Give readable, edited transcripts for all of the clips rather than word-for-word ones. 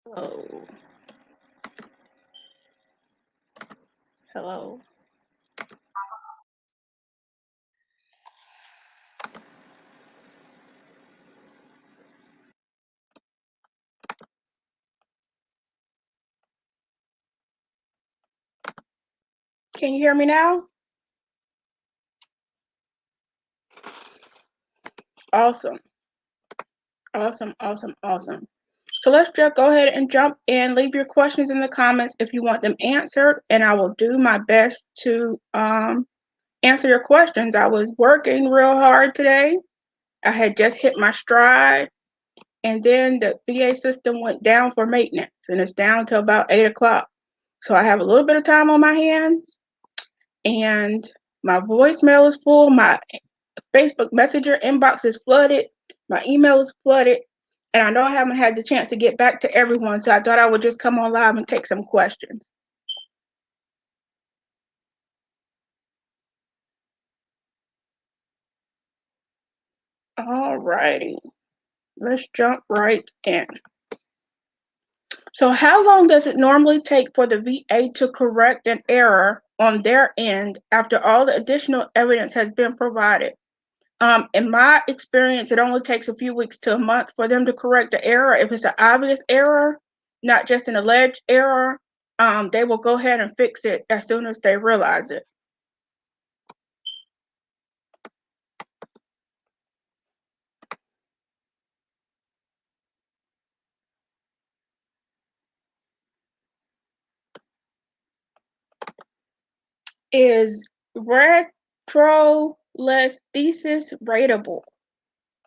Oh, hello. Can you hear me now? Awesome. Awesome, awesome, awesome. So let's just go ahead and jump in. Leave your questions in the comments if you want them answered, and I will do my best to answer your questions. I was working real hard today. I had just hit my stride, and then the VA system went down for maintenance, and it's down till about 8 o'clock. So I have a little bit of time on my hands, and my voicemail is full. My Facebook Messenger inbox is flooded. My email is flooded. And I know I haven't had the chance to get back to everyone, so I thought I would just come on live and take some questions. All righty. Let's jump right in. So how long does it normally take for the VA to correct an error on their end after all the additional evidence has been provided? In my experience, it only takes a few weeks to a month for them to correct the error. If it's an obvious error, not just an alleged error, they will go ahead and fix it as soon as they realize it. Is retrolesthesis rateable?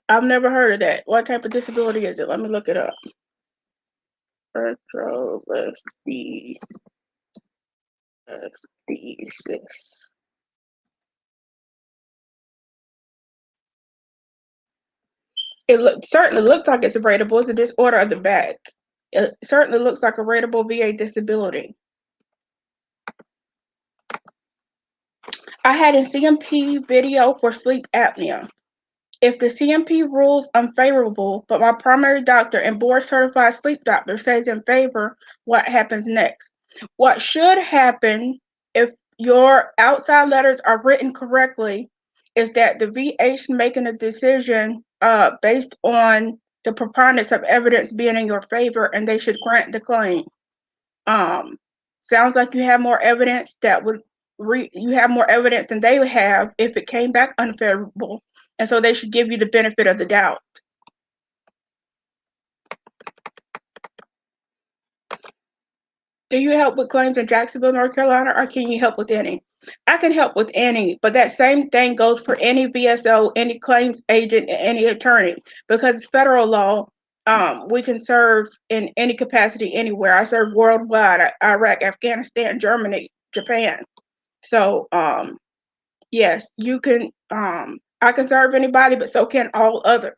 I've never heard of that. What type of disability is it? Let me look it up. Retrolesthesis. Certainly looks like it's a rateable. It's a disorder of the back. It certainly looks like a rateable VA disability. I had a CMP video for sleep apnea. If the CMP rules unfavorable, but my primary doctor and board certified sleep doctor says in favor, what happens next? What should happen if your outside letters are written correctly is that the VA should making a decision based on the preponderance of evidence being in your favor, and they should grant the claim. Sounds like you have more evidence that would you have more evidence than they would have if it came back unfavorable, and so they should give you the benefit of the doubt. Do you help with claims in Jacksonville, North Carolina, or can you help with any? I can help with any, but that same thing goes for any VSO, any claims agent, and any attorney, because it's federal law. We can serve in any capacity anywhere. I serve worldwide: Iraq, Afghanistan, Germany, Japan. So yes, you can. I can serve anybody, but so can all others.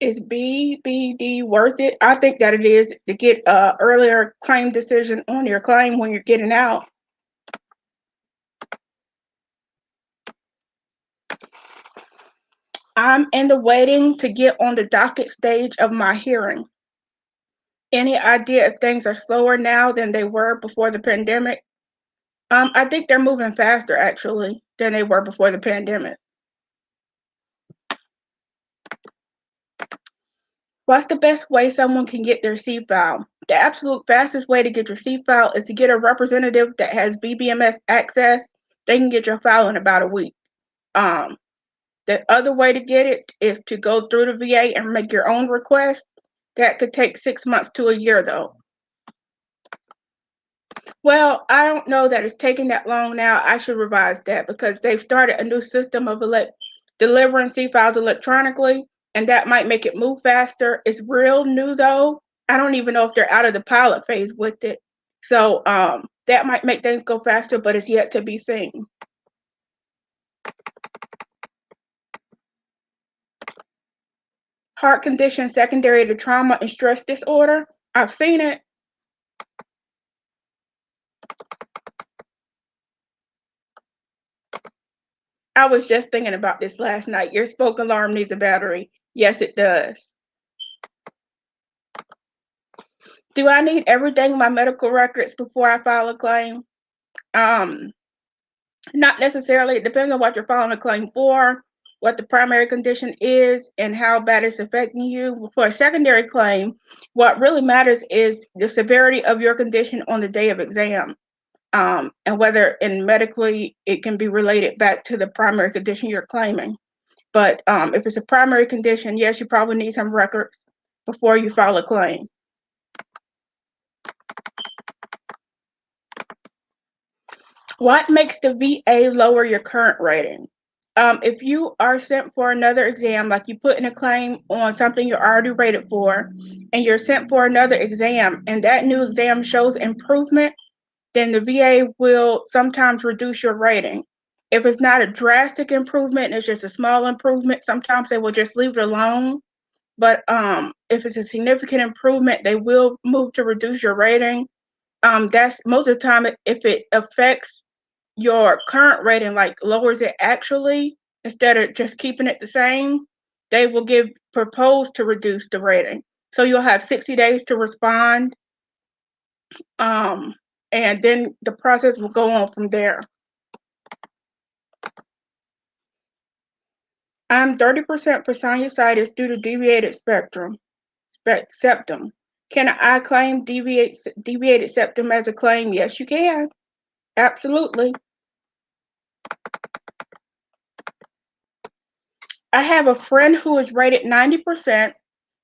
Is BBD worth it? I think that it is to get a earlier claim decision on your claim when you're getting out. I'm in the waiting to get on the docket stage of my hearing. Any idea if things are slower now than they were before the pandemic? I think they're moving faster actually than they were before the pandemic. What's the best way someone can get their C-file? The absolute fastest way to get your C-file is to get a representative that has BBMS access. They can get your file in about a week. Um, the other way to get it is to go through the VA and make your own request. That could take 6 months to a year, though. Well, I don't know that it's taking that long now. I should revise that because they've started a new system of delivering C-files electronically, and that might make it move faster. It's real new, though. I don't even know if they're out of the pilot phase with it. So that might make things go faster, but it's yet to be seen. Heart condition secondary to trauma and stress disorder. I've seen it. I was just thinking about this last night. Your smoke alarm needs a battery. Yes, it does. Do I need everything in my medical records before I file a claim? Not necessarily. It depends on what you're filing a claim for, what the primary condition is, and how bad it's affecting you. For a secondary claim, what really matters is the severity of your condition on the day of exam, and whether medically it can be related back to the primary condition you're claiming. But if it's a primary condition, yes, you probably need some records before you file a claim. What makes the VA lower your current rating? If you are sent for another exam, like you put in a claim on something you're already rated for, and you're sent for another exam, and that new exam shows improvement, then the VA will sometimes reduce your rating. If it's not a drastic improvement, it's just a small improvement, sometimes they will just leave it alone. But if it's a significant improvement, they will move to reduce your rating. That's most of the time, if it affects your current rating, like lowers it actually, instead of just keeping it the same, they will propose to reduce the rating. So you'll have 60 days to respond, and then the process will go on from there. I'm 30% for sinusitis due to deviated septum. Can I claim deviated septum as a claim? Yes, you can. Absolutely. I have a friend who is rated 90%,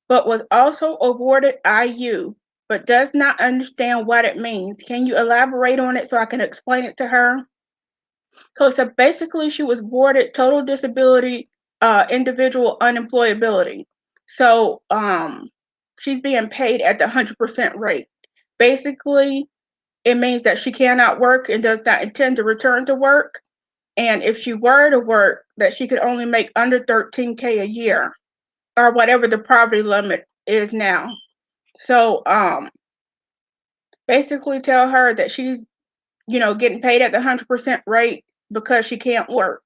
but was also awarded IU, but does not understand what it means. Can you elaborate on it so I can explain it to her? So basically, she was awarded total disability, individual unemployability. So she's being paid at the 100% rate. Basically, it means that she cannot work and does not intend to return to work. And if she were to work, that she could only make under $13K a year, or whatever the poverty limit is now. So basically tell her that she's, getting paid at the 100% rate because she can't work.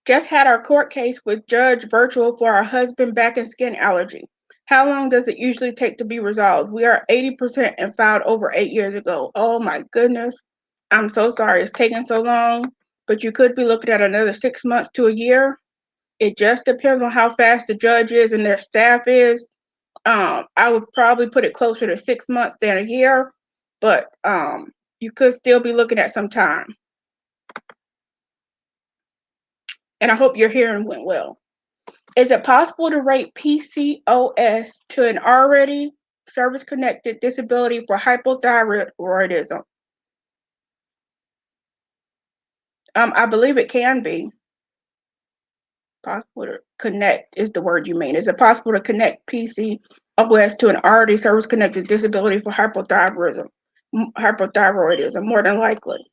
Just had our court case with Judge Virtual for our husband back and skin allergy. How long does it usually take to be resolved? We are 80% and filed over 8 years ago. Oh my goodness. I'm so sorry it's taking so long, but you could be looking at another 6 months to a year. It just depends on how fast the judge is and their staff is. I would probably put it closer to 6 months than a year, but you could still be looking at some time. And I hope your hearing went well. Is it possible to rate PCOS to an already service-connected disability for hypothyroidism? I believe it can be. Possible to connect is the word you mean. Is it possible to connect PCOS to an already service-connected disability for hypothyroidism? More than likely.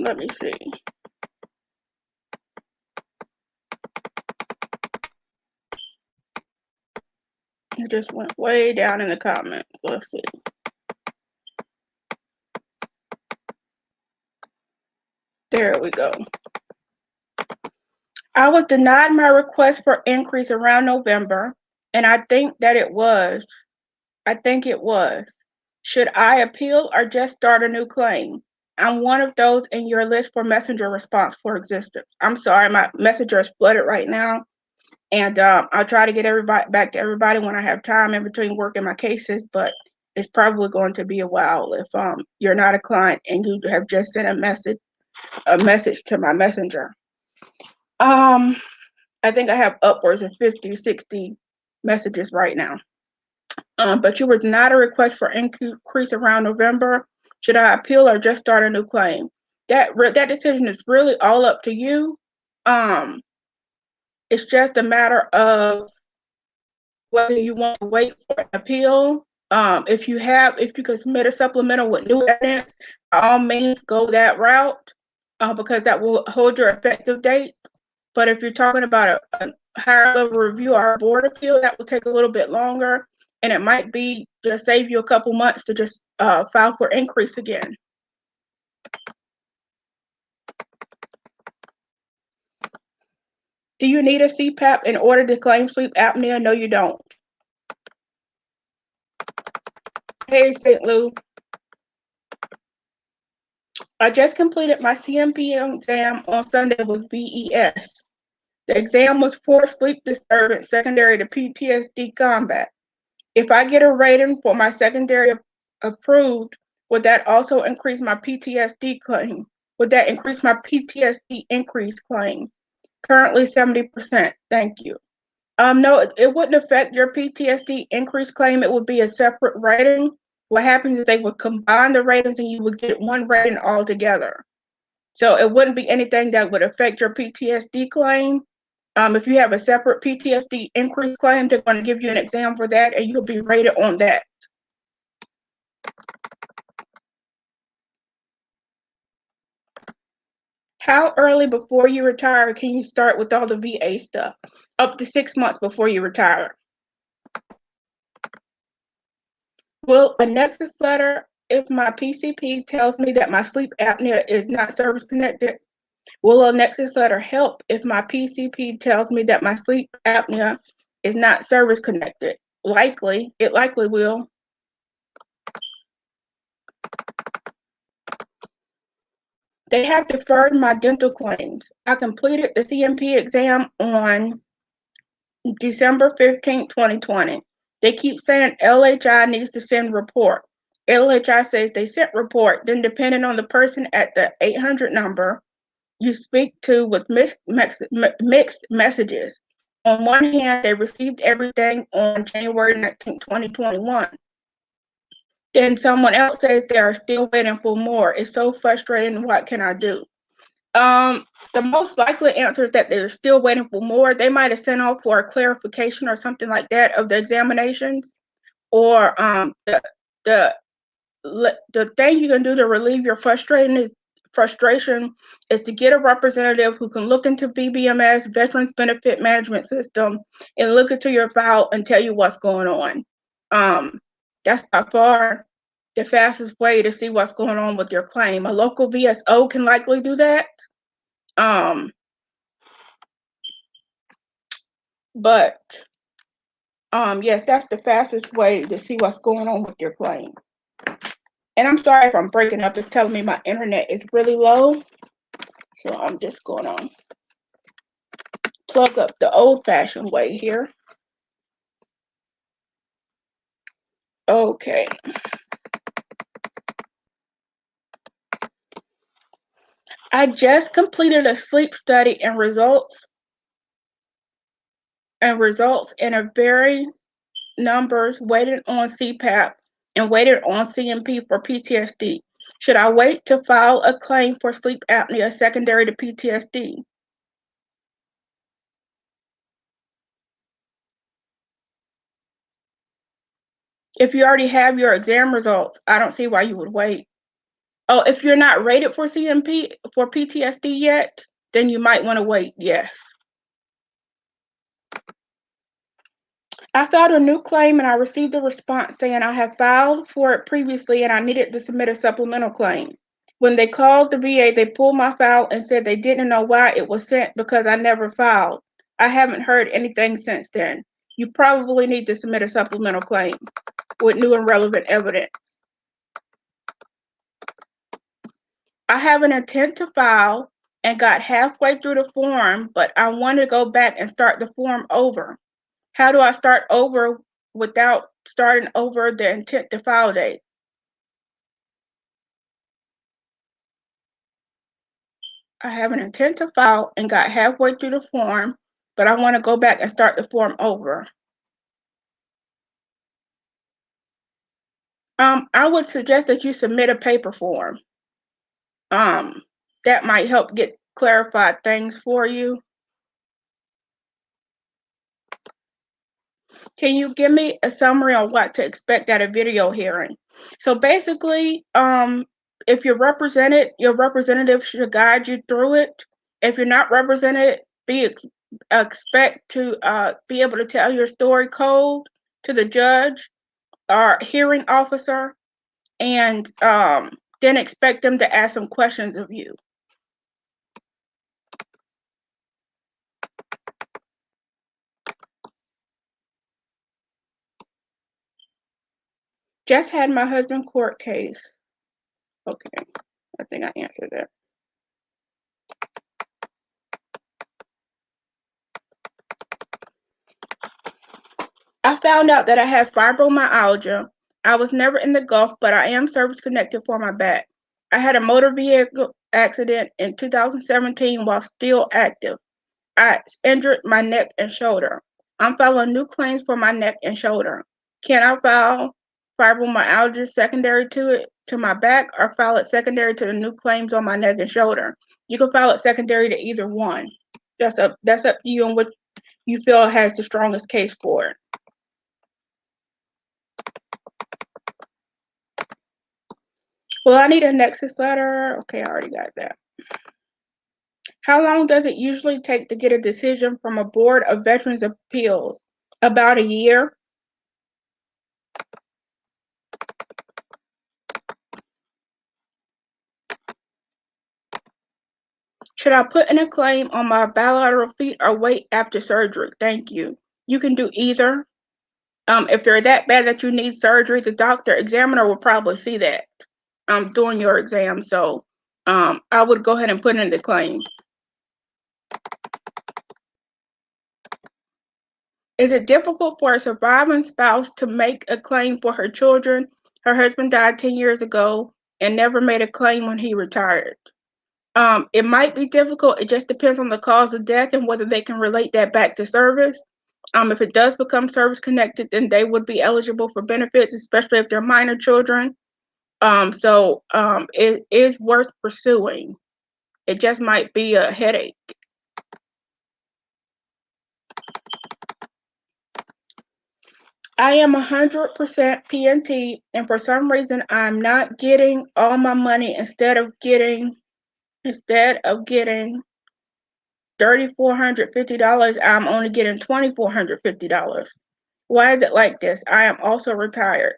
Let me see. It just went way down in the comments. Let's see. There we go. I was denied my request for increase around November, and I think it was. Should I appeal or just start a new claim? I'm one of those in your list for messenger response for existence. I'm sorry, my messenger is flooded right now. And I'll try to get back to everybody when I have time in between working my cases, but it's probably going to be a while if you're not a client and you have just sent a message to my messenger. I think I have upwards of 50, 60 messages right now. But you were denied a request for increase around November. Should I appeal or just start a new claim? That decision is really all up to you. It's just a matter of whether you want to wait for an appeal. If you can submit a supplemental with new evidence, by all means go that route, because that will hold your effective date. But if you're talking about a higher level review or a board appeal, that will take a little bit longer, and it might be just save you a couple months to just file for increase again. Do you need a CPAP in order to claim sleep apnea? No, you don't. Hey, St. Lou. I just completed my CMP exam on Sunday with BES. The exam was for sleep disturbance secondary to PTSD combat. If I get a rating for my secondary approved, would that also increase my PTSD claim? Would that increase my PTSD increase claim? Currently 70%. Thank you. No, it wouldn't affect your PTSD increase claim. It would be a separate rating. What happens is they would combine the ratings and you would get one rating altogether. So it wouldn't be anything that would affect your PTSD claim. If you have a separate PTSD increase claim, they're going to give you an exam for that and you'll be rated on that. How early before you retire can you start with all the VA stuff? Up to 6 months before you retire. Will a Nexus letter, if my PCP tells me that my sleep apnea is not service connected, will a Nexus letter help if my PCP tells me that my sleep apnea is not service connected? Likely, it likely will. They have deferred my dental claims. I completed the CMP exam on December 15, 2020. They keep saying LHI needs to send report. LHI says they sent report, then depending on the person at the 800 number you speak to with mixed messages. On one hand, they received everything on January 19, 2021. Then someone else says they are still waiting for more. It's so frustrating. What can I do? The most likely answer is that they're still waiting for more. They might have sent off for a clarification or something like that of the examinations, or the thing you can do to relieve your frustration is to get a representative who can look into VBMS, Veterans Benefit Management System, and look into your file and tell you what's going on. That's by far the fastest way to see what's going on with your claim. A local VSO can likely do that. But yes, that's the fastest way to see what's going on with your claim. And I'm sorry if I'm breaking up. It's telling me my internet is really low. So I'm just going to plug up the old-fashioned way here. Okay. I just completed a sleep study and results in a very numbers waited on CPAP and waited on CMP for PTSD. Should I wait to file a claim for sleep apnea secondary to PTSD? If you already have your exam results, I don't see why you would wait. Oh, if you're not rated for CMP for PTSD yet, then you might want to wait, yes. I filed a new claim and I received a response saying I have filed for it previously and I needed to submit a supplemental claim. When they called the VA, they pulled my file and said they didn't know why it was sent because I never filed. I haven't heard anything since then. You probably need to submit a supplemental claim with new and relevant evidence. I have an intent to file and got halfway through the form, but I want to go back and start the form over. How do I start over without starting over the intent to file date? I have an intent to file and got halfway through the form, but I want to go back and start the form over. I would suggest that you submit a paper form. That might help get clarified things for you. Can you give me a summary on what to expect at a video hearing? So basically, if you're represented, your representative should guide you through it. If you're not represented, expect to be able to tell your story cold to the judge or hearing officer, and then expect them to ask some questions of you. Just had my husband court case. Okay, I think I answered that. I found out that I have fibromyalgia. I was never in the Gulf, but I am service connected for my back. I had a motor vehicle accident in 2017 while still active. I injured my neck and shoulder. I'm filing new claims for my neck and shoulder. Can I file fibromyalgia secondary to my back, or file it secondary to the new claims on my neck and shoulder? You can file it secondary to either one. That's up to you and what you feel has the strongest case for it. Well, I need a Nexus letter. Okay, I already got that. How long does it usually take to get a decision from a board of Veterans Appeals? About a year. Should I put in a claim on my bilateral feet or wait after surgery? Thank you. You can do either. If they're that bad that you need surgery, the examiner will probably see that during your exam. So I would go ahead and put in the claim. Is it difficult for a surviving spouse to make a claim for her children? Her husband died 10 years ago and never made a claim when he retired. It might be difficult. It just depends on the cause of death and whether they can relate that back to service. If it does become service connected, then they would be eligible for benefits, especially if they're minor children. It is worth pursuing. It just might be a headache. I am 100% PNT, and for some reason, I'm not getting all my money. Instead of getting $3,450, I'm only getting $2,450. Why is it like this? I am also retired.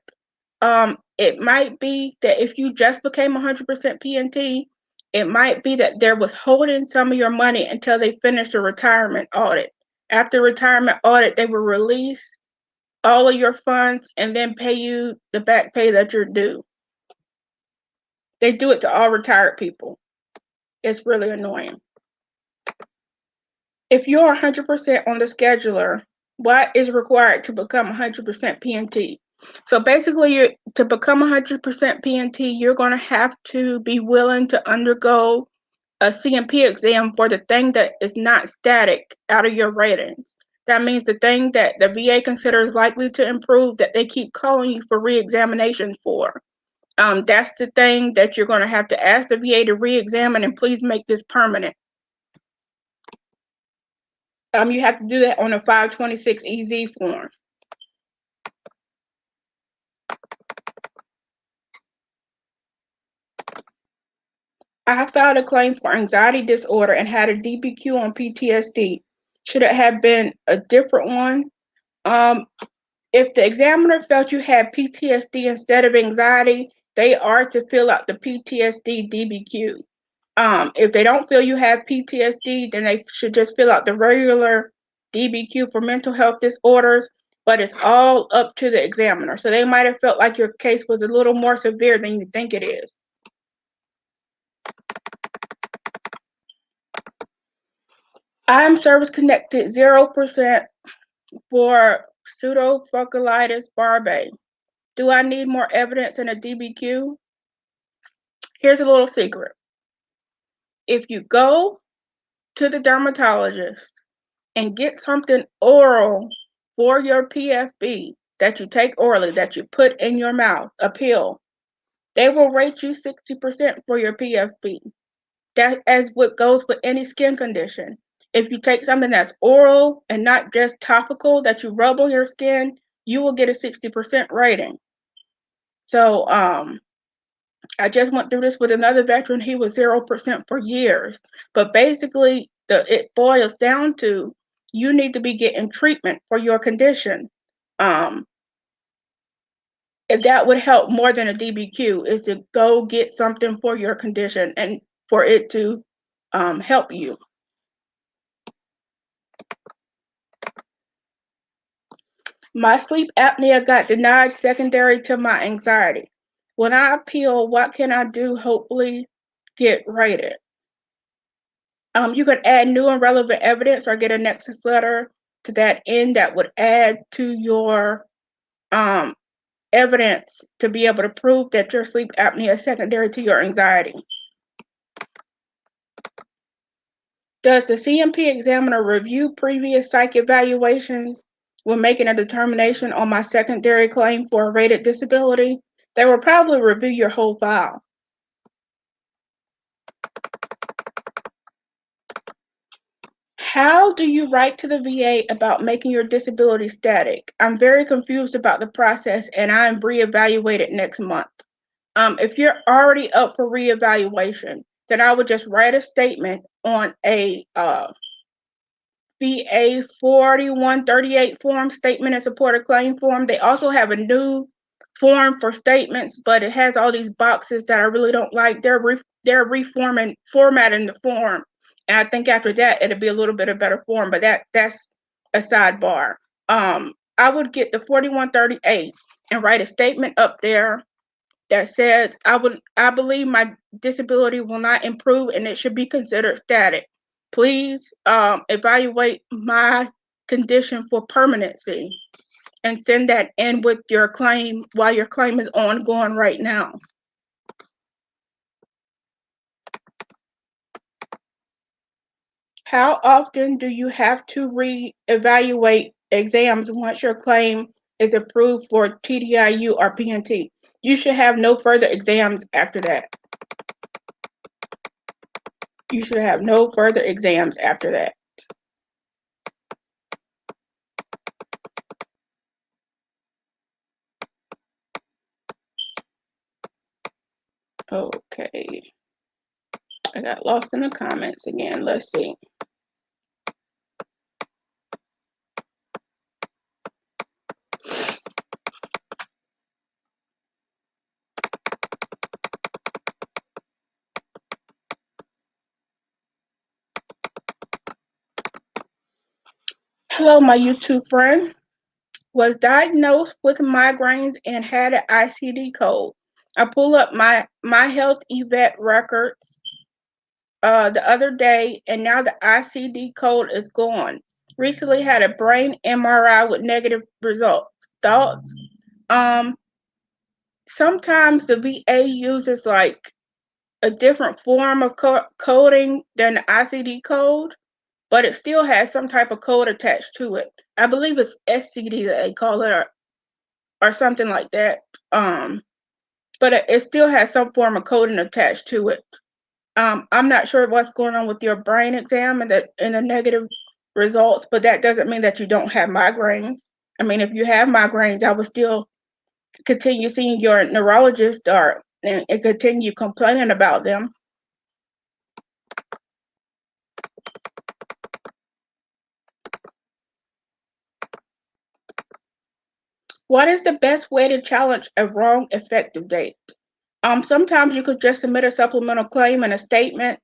It might be that if you just became 100% PNT, it might be that they're withholding some of your money until they finish the retirement audit. After retirement audit, they will release all of your funds and then pay you the back pay that you're due. They do it to all retired people. It's really annoying. If you're 100% on the scheduler, what is required to become 100% PNT? So basically, to become 100% PNT, you're going to have to be willing to undergo a CMP exam for the thing that is not static out of your ratings. That means the thing that the VA considers likely to improve that they keep calling you for re-examination for. That's the thing that you're going to have to ask the VA to re-examine, and please make this permanent. You have to do that on a 526 EZ form. I filed a claim for anxiety disorder and had a DBQ on PTSD. Should it have been a different one? If the examiner felt you had PTSD instead of anxiety, they are to fill out the PTSD DBQ. If they don't feel you have PTSD, then they should just fill out the regular DBQ for mental health disorders, but it's all up to the examiner. So they might have felt like your case was a little more severe than you think it is. I'm service connected 0% for pseudophocalitis barbae. Do I need more evidence in a DBQ? Here's a little secret. If you go to the dermatologist and get something oral for your PFB that you take orally, that you put in your mouth, a pill, they will rate you 60% for your PFB. That as what goes with any skin condition. if you take something that's oral and not just topical that you rub on your skin, you will get a 60% rating. So I just went through this with another veteran. He was 0% for years. But basically, it boils down to you need to be getting treatment for your condition. If that would help more than a DBQ, is to go get something for your condition and for it to help you. My sleep apnea got denied secondary to my anxiety. When I appeal, what can I do? Hopefully get rated. You could add new and relevant evidence or get a Nexus letter to that end that would add to your evidence to be able to prove that your sleep apnea is secondary to your anxiety. Does the CMP examiner review previous psych evaluations when making a determination on my secondary claim for a rated disability? They will probably review your whole file. How do you write to the VA about making your disability static? I'm very confused about the process and I am reevaluated next month. If you're already up for reevaluation, then I would just write a statement on a VA 4138 form, statement and supported claim form. They also have a new form for statements, but it has all these boxes that I really don't like. They're formatting the form. And I think after that, it'll be a little bit of better form, but that's a sidebar. I would get the 4138 and write a statement up there that says, I believe my disability will not improve and it should be considered static. Please evaluate my condition for permanency and send that in with your claim while your claim is ongoing right now. How often do you have to reevaluate exams once your claim is approved for TDIU or PNT? You should have no further exams after that. You should have no further exams after that. Okay. I got lost in the comments again. Let's see. Hello, my YouTube friend. Was diagnosed with migraines and had an ICD code. I pull up my health evet records the other day, and now the ICD code is gone. Recently had a brain MRI with negative results. Thoughts? Sometimes the VA uses like a different form of coding than the ICD code, but it still has some type of code attached to it. I believe it's SCD that they call it, or something like that. But it still has some form of coding attached to it. I'm not sure what's going on with your brain exam and the negative results, but that doesn't mean that you don't have migraines. I mean, if you have migraines, I would still continue seeing your neurologist and continue complaining about them. What is the best way to challenge a wrong effective date? Sometimes you could just submit a supplemental claim and a statement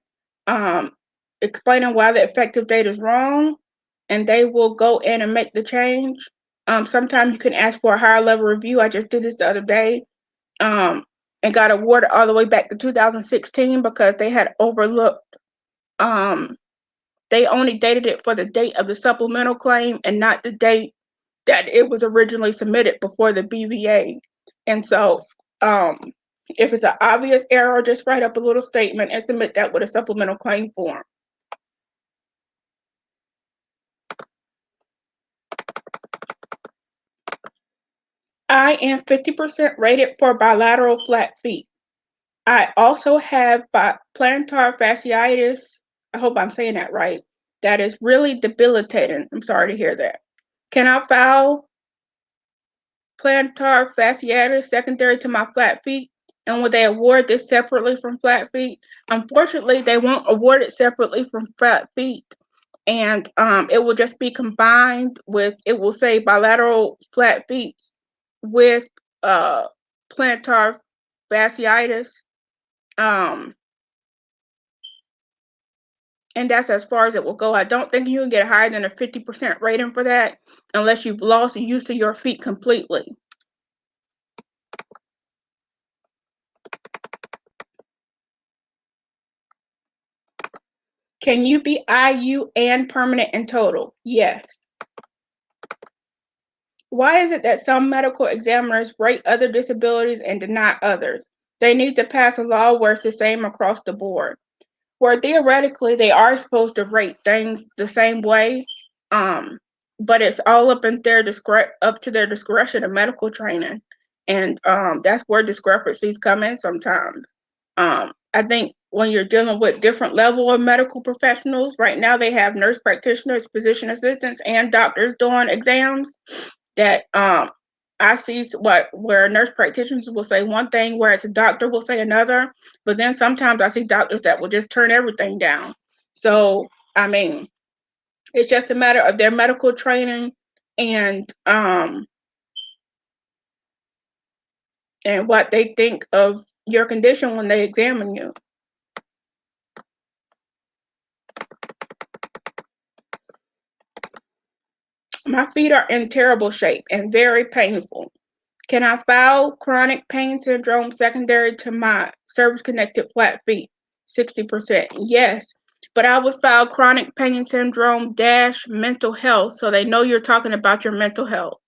explaining why the effective date is wrong, and they will go in and make the change. Sometimes you can ask for a higher level review. I just did this the other day and got awarded all the way back to 2016 because they had overlooked, they only dated it for the date of the supplemental claim and not the date that it was originally submitted before the BVA. And so if it's an obvious error, just write up a little statement and submit that with a supplemental claim form. I am 50% rated for bilateral flat feet. I also have plantar fasciitis. I hope I'm saying that right. That is really debilitating. I'm sorry to hear that. Can I file plantar fasciitis secondary to my flat feet? And will they award this separately from flat feet? Unfortunately, they won't award it separately from flat feet. And it will just be combined with, it will say bilateral flat feet with plantar fasciitis. And that's as far as it will go. I don't think you can get higher than a 50% rating for that unless you've lost the use of your feet completely. Can you be IU and permanent and total? Yes. Why is it that some medical examiners rate other disabilities and deny others? They need to pass a law where it's the same across the board. Where theoretically they are supposed to rate things the same way, but it's all up to their discretion of medical training, and that's where discrepancies come in sometimes. I think when you're dealing with different level of medical professionals, right now they have nurse practitioners, physician assistants, and doctors doing exams. That I see where nurse practitioners will say one thing, whereas a doctor will say another. But then sometimes I see doctors that will just turn everything down. So I mean, it's just a matter of their medical training and what they think of your condition when they examine you. My feet are in terrible shape and very painful. Can I file chronic pain syndrome secondary to my service-connected flat feet? 60%. Yes, but I would file chronic pain syndrome dash mental health so they know you're talking about your mental health.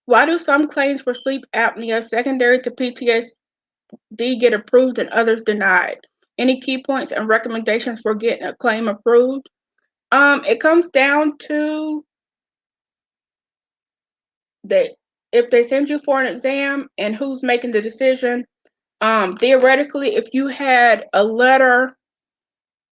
Why do some claims for sleep apnea secondary to PTSD get approved and others denied? Any key points and recommendations for getting a claim approved? It comes down to that if they send you for an exam and who's making the decision. Theoretically, if you had a letter,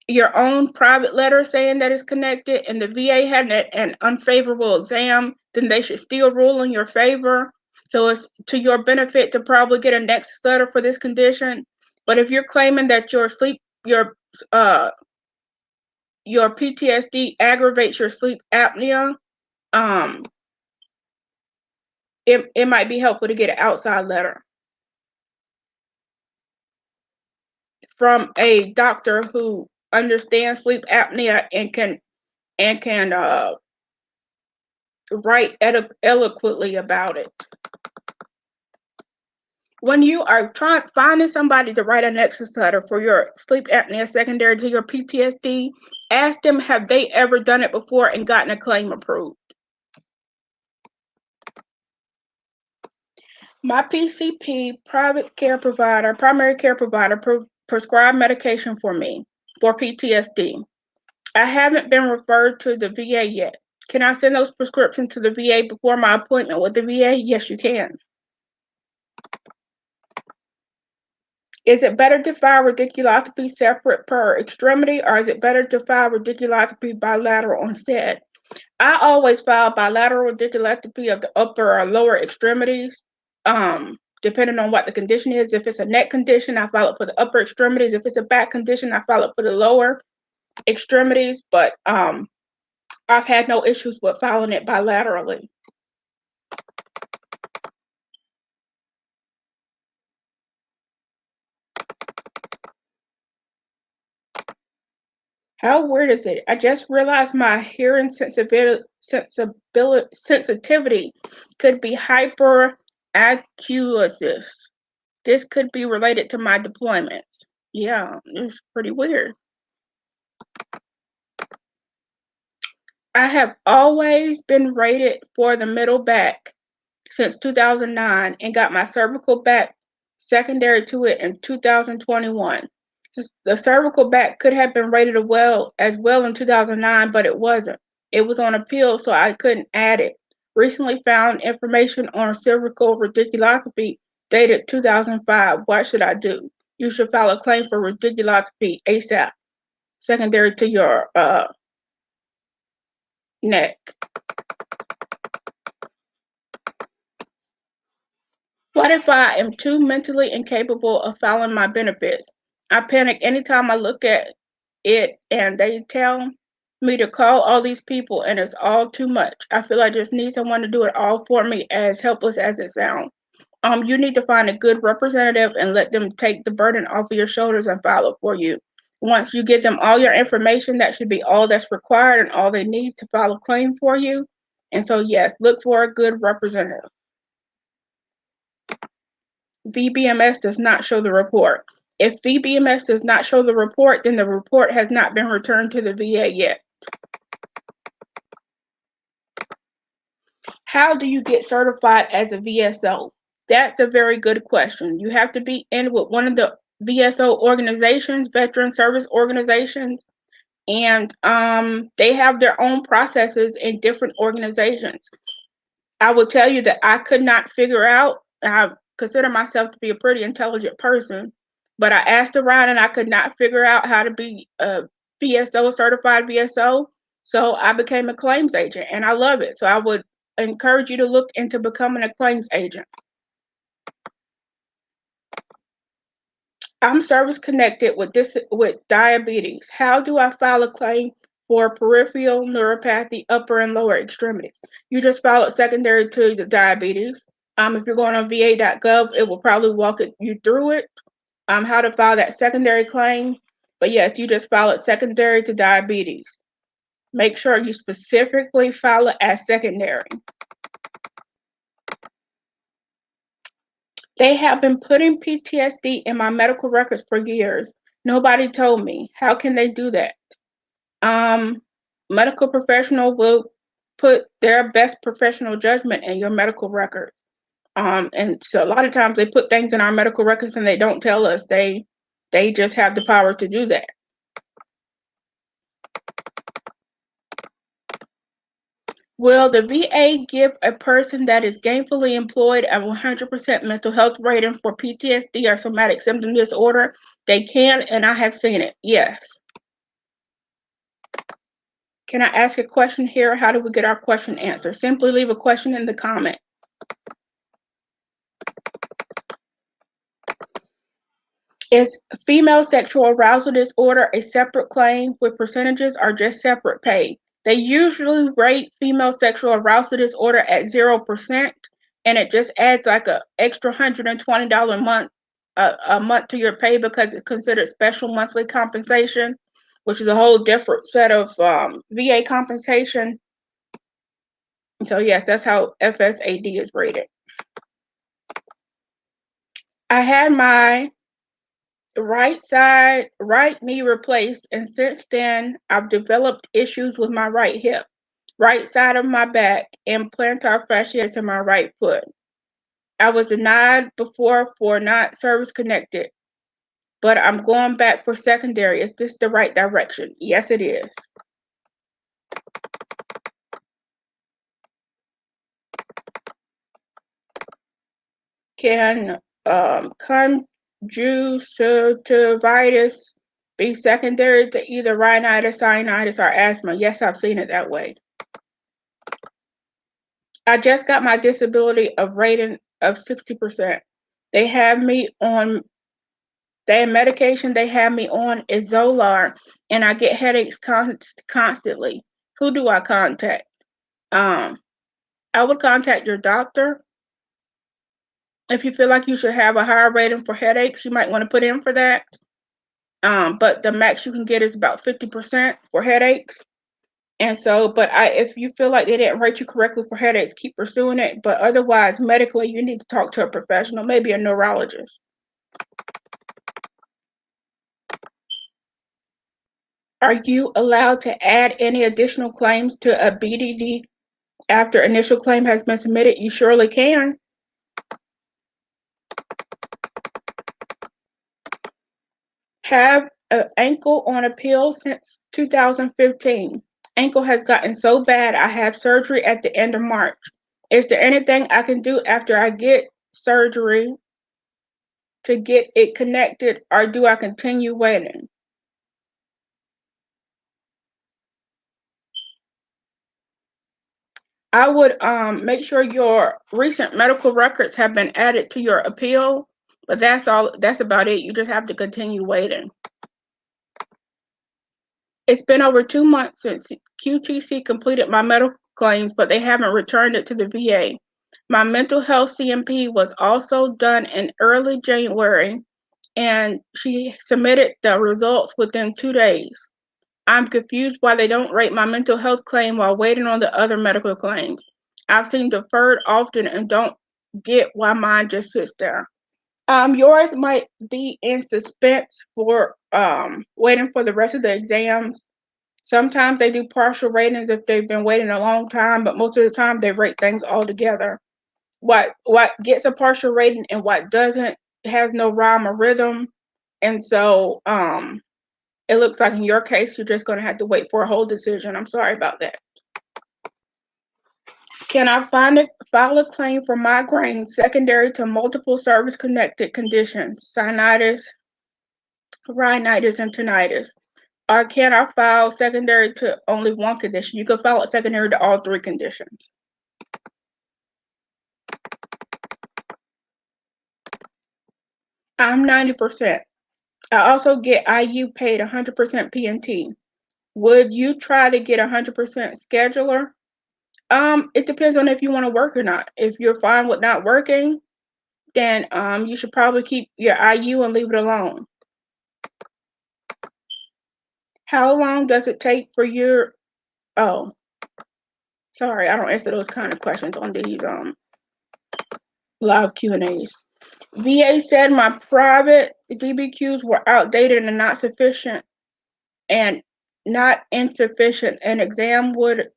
your own private letter saying that it's connected, and the VA had an unfavorable exam, then they should still rule in your favor. So it's to your benefit to probably get a Nexus letter for this condition. But if you're claiming that your PTSD aggravates your sleep apnea, it might be helpful to get an outside letter from a doctor who understands sleep apnea and can write eloquently about it. When you are finding somebody to write a Nexus letter for your sleep apnea secondary to your PTSD, ask them, have they ever done it before and gotten a claim approved? My PCP, primary care provider, prescribed medication for me for PTSD. I haven't been referred to the VA yet. Can I send those prescriptions to the VA before my appointment with the VA? Yes, you can. Is it better to file radiculopathy separate per extremity, or is it better to file radiculopathy bilateral instead? I always file bilateral radiculopathy of the upper or lower extremities, depending on what the condition is. If it's a neck condition, I file it for the upper extremities. If it's a back condition, I file it for the lower extremities. But I've had no issues with filing it bilaterally. How weird is it? I just realized my hearing sensitivity could be hyperacusis. This could be related to my deployments. Yeah, it's pretty weird. I have always been rated for the middle back since 2009 and got my cervical back secondary to it in 2021. The cervical back could have been rated as well in 2009, but it wasn't. It was on appeal, so I couldn't add it. Recently found information on cervical radiculopathy dated 2005. What should I do? you should file a claim for radiculopathy ASAP, secondary to your neck. What if I am too mentally incapable of filing my benefits? I panic anytime I look at it and they tell me to call all these people and it's all too much. I feel I just need someone to do it all for me, as helpless as it sounds. You need to find a good representative and let them take the burden off of your shoulders and file it for you. Once you give them all your information, that should be all that's required and all they need to file a claim for you. And so, yes, look for a good representative. VBMS does not show the report. If VBMS does not show the report, then the report has not been returned to the VA yet. How do you get certified as a VSO? That's a very good question. You have to be in with one of the VSO organizations, veteran service organizations, and they have their own processes in different organizations. I will tell you that I could not figure out, I consider myself to be a pretty intelligent person, but I asked around and I could not figure out how to be a VSO, certified VSO. So I became a claims agent and I love it. So I would encourage you to look into becoming a claims agent. I'm service connected with diabetes. How do I file a claim for peripheral neuropathy, upper and lower extremities? You just file it secondary to the diabetes. If you're going on va.gov, it will probably walk you through it, how to file that secondary claim. But yes, you just file it secondary to diabetes. Make sure you specifically file it as secondary. They have been putting PTSD in my medical records for years. Nobody told me. How can they do that? Medical professional will put their best professional judgment in your medical records. And so a lot of times they put things in our medical records and they don't tell us. They just have the power to do that. Will the VA give a person that is gainfully employed a 100% mental health rating for PTSD or somatic symptom disorder? They can, and I have seen it, yes. Can I ask a question here? How do we get our question answered? Simply leave a question in the comment. Is female sexual arousal disorder a separate claim with percentages or just separate pay? They usually rate female sexual arousal disorder at 0%, and it just adds like an extra $120 a month to your pay because it's considered special monthly compensation, which is a whole different set of VA compensation. So yes, that's how FSAD is rated. I had my right knee replaced, and since then I've developed issues with my right hip, right side of my back, and plantar fasciitis in my right foot. I was denied before for not service connected, but I'm going back for secondary. Is this the right direction? Yes, it is. Can conjunctivitis be secondary to either rhinitis, sinusitis, or asthma? Yes, I've seen it that way. I just got my disability of rating of 60%. They have me on, their medication they have me on is Zolar, and I get headaches constantly. Who do I contact? I would contact your doctor. If you feel like you should have a higher rating for headaches, you might want to put in for that. But the max you can get is about 50% for headaches. And so, but if you feel like they didn't rate you correctly for headaches, keep pursuing it. But otherwise, medically, you need to talk to a professional, maybe a neurologist. Are you allowed to add any additional claims to a BDD after initial claim has been submitted? You surely can. Have an ankle on appeal since 2015. Ankle has gotten so bad I have surgery at the end of March. Is there anything I can do after I get surgery to get it connected, or do I continue waiting? I would make sure your recent medical records have been added to your appeal, but that's all. That's about it. You just have to continue waiting. It's been over 2 months since QTC completed my medical claims, but they haven't returned it to the VA. My mental health CMP was also done in early January, and she submitted the results within 2 days. I'm confused why they don't rate my mental health claim while waiting on the other medical claims. I've seen deferred often and don't get why mine just sits there. Yours might be in suspense for waiting for the rest of the exams. Sometimes they do partial ratings if they've been waiting a long time, but most of the time they rate things all together. What gets a partial rating and what doesn't has no rhyme or rhythm. And so it looks like in your case you're just going to have to wait for a whole decision. I'm sorry about that. Can I file a claim for migraine secondary to multiple service-connected conditions, sinusitis, rhinitis, and tinnitus? Or can I file secondary to only one condition? You can file it secondary to all 3 conditions. I'm 90%. I also get IU paid 100% PNT. Would you try to get 100% scheduler? It depends on if you want to work or not. If you're fine with not working, then you should probably keep your IU and leave it alone. How long does it take for your oh, sorry, I don't answer those kind of questions on these live Q&As. VA said my private DBQs were outdated and not sufficient and not insufficient. An exam would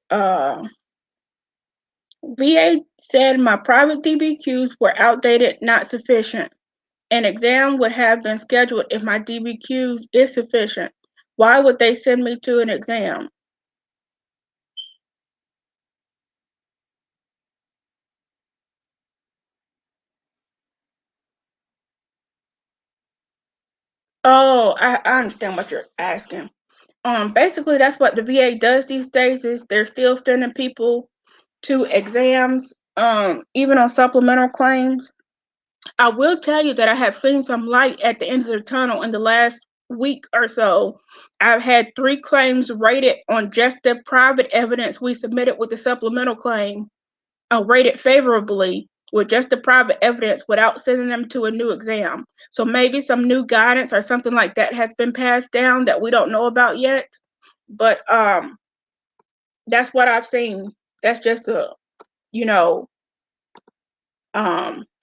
VA said my private DBQs were outdated, not sufficient. An exam would have been scheduled if my DBQs is sufficient. Why would they send me to an exam? Oh, I understand what you're asking. Basically that's what the VA does these days is they're still sending people to exams, even on supplemental claims. I will tell you that I have seen some light at the end of the tunnel in the last week or so. I've had 3 claims rated on just the private evidence we submitted with the supplemental claim, rated favorably with just the private evidence without sending them to a new exam. So maybe some new guidance or something like that has been passed down that we don't know about yet. But that's what I've seen. That's just a, you know,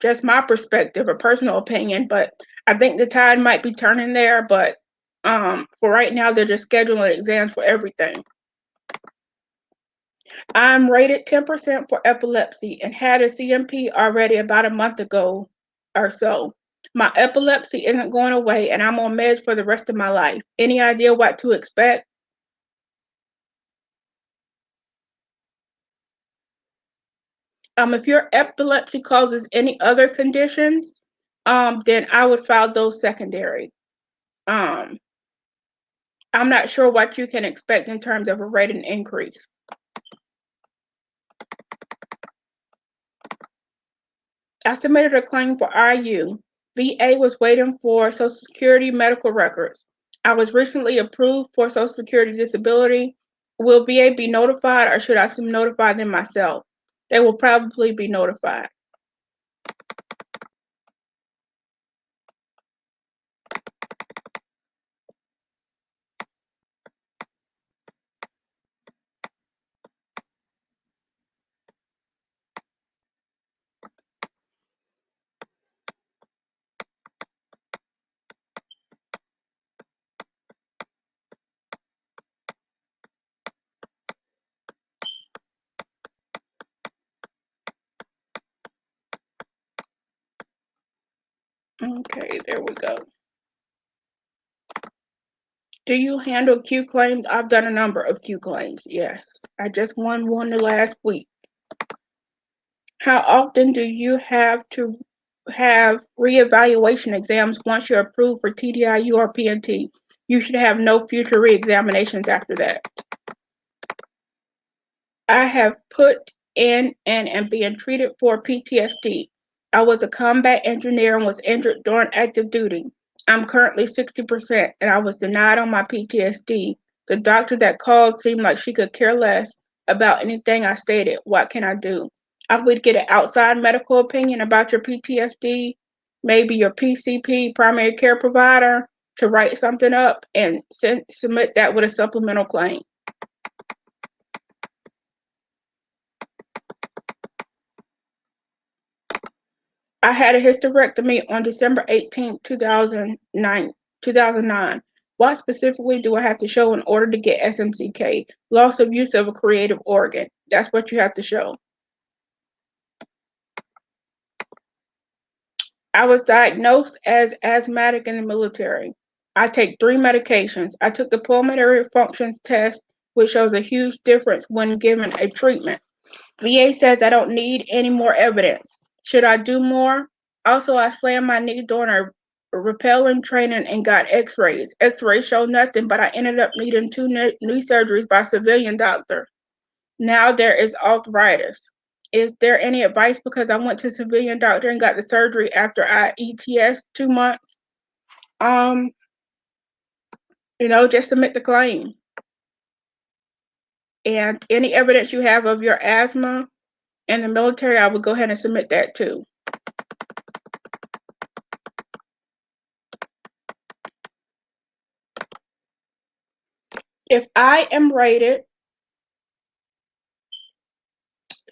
just my perspective or personal opinion, but I think the tide might be turning there. But for right now, they're just scheduling exams for everything. I'm rated 10% for epilepsy and had a CMP already about a month ago or so. My epilepsy isn't going away and I'm on meds for the rest of my life. Any idea what to expect? If your epilepsy causes any other conditions, then I would file those secondary. Um, I'm not sure what you can expect in terms of a rating increase. I submitted a claim for IU. VA was waiting for Social Security medical records. I was recently approved for Social Security disability. Will VA be notified or should I notify them myself? They will probably be notified. Okay, there we go. Do you handle Q claims? I've done a number of Q claims, yes. I just won one the last week. How often do you have to have reevaluation exams once you're approved for TDIU or PNT. You should have no future reexaminations after that. I have put in and am being treated for PTSD. I was a combat engineer and was injured during active duty. I'm currently 60% and I was denied on my PTSD. The doctor that called seemed like she could care less about anything I stated. What can I do? I would get an outside medical opinion about your PTSD, maybe your PCP, primary care provider, to write something up and submit that with a supplemental claim. I had a hysterectomy on December 18, 2009. What specifically do I have to show in order to get SMCK? Loss of use of a creative organ. That's what you have to show. I was diagnosed as asthmatic in the military. I take 3 medications. I took the pulmonary functions test, which shows a huge difference when given a treatment. VA says I don't need any more evidence. Should I do more? Also, I slammed my knee during a rappelling training and got x-rays. X-rays showed nothing, but I ended up needing 2 knee surgeries by a civilian doctor. Now there is arthritis. Is there any advice because I went to a civilian doctor and got the surgery after I ETS 2 months? Just submit the claim. And any evidence you have of your asthma in the military, I would go ahead and submit that too. If I am rated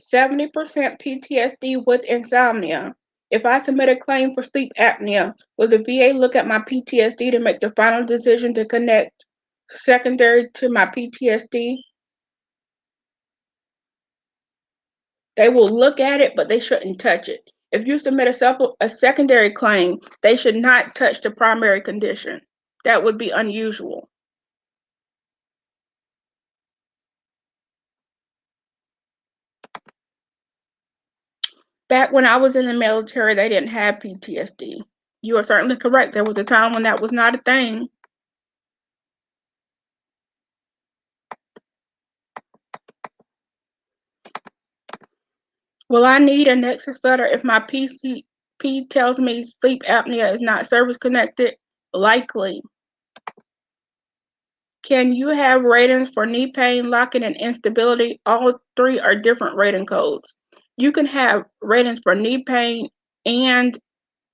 70% PTSD with insomnia, if I submit a claim for sleep apnea, will the VA look at my PTSD to make the final decision to connect secondary to my PTSD? They will look at it, but they shouldn't touch it. If you submit a secondary claim, they should not touch the primary condition. That would be unusual. Back when I was in the military, they didn't have PTSD. You are certainly correct. There was a time when that was not a thing. Will I need a Nexus letter if my PCP tells me sleep apnea is not service connected? Likely. Can you have ratings for knee pain, locking, and instability? All 3 are different rating codes. You can have ratings for knee pain and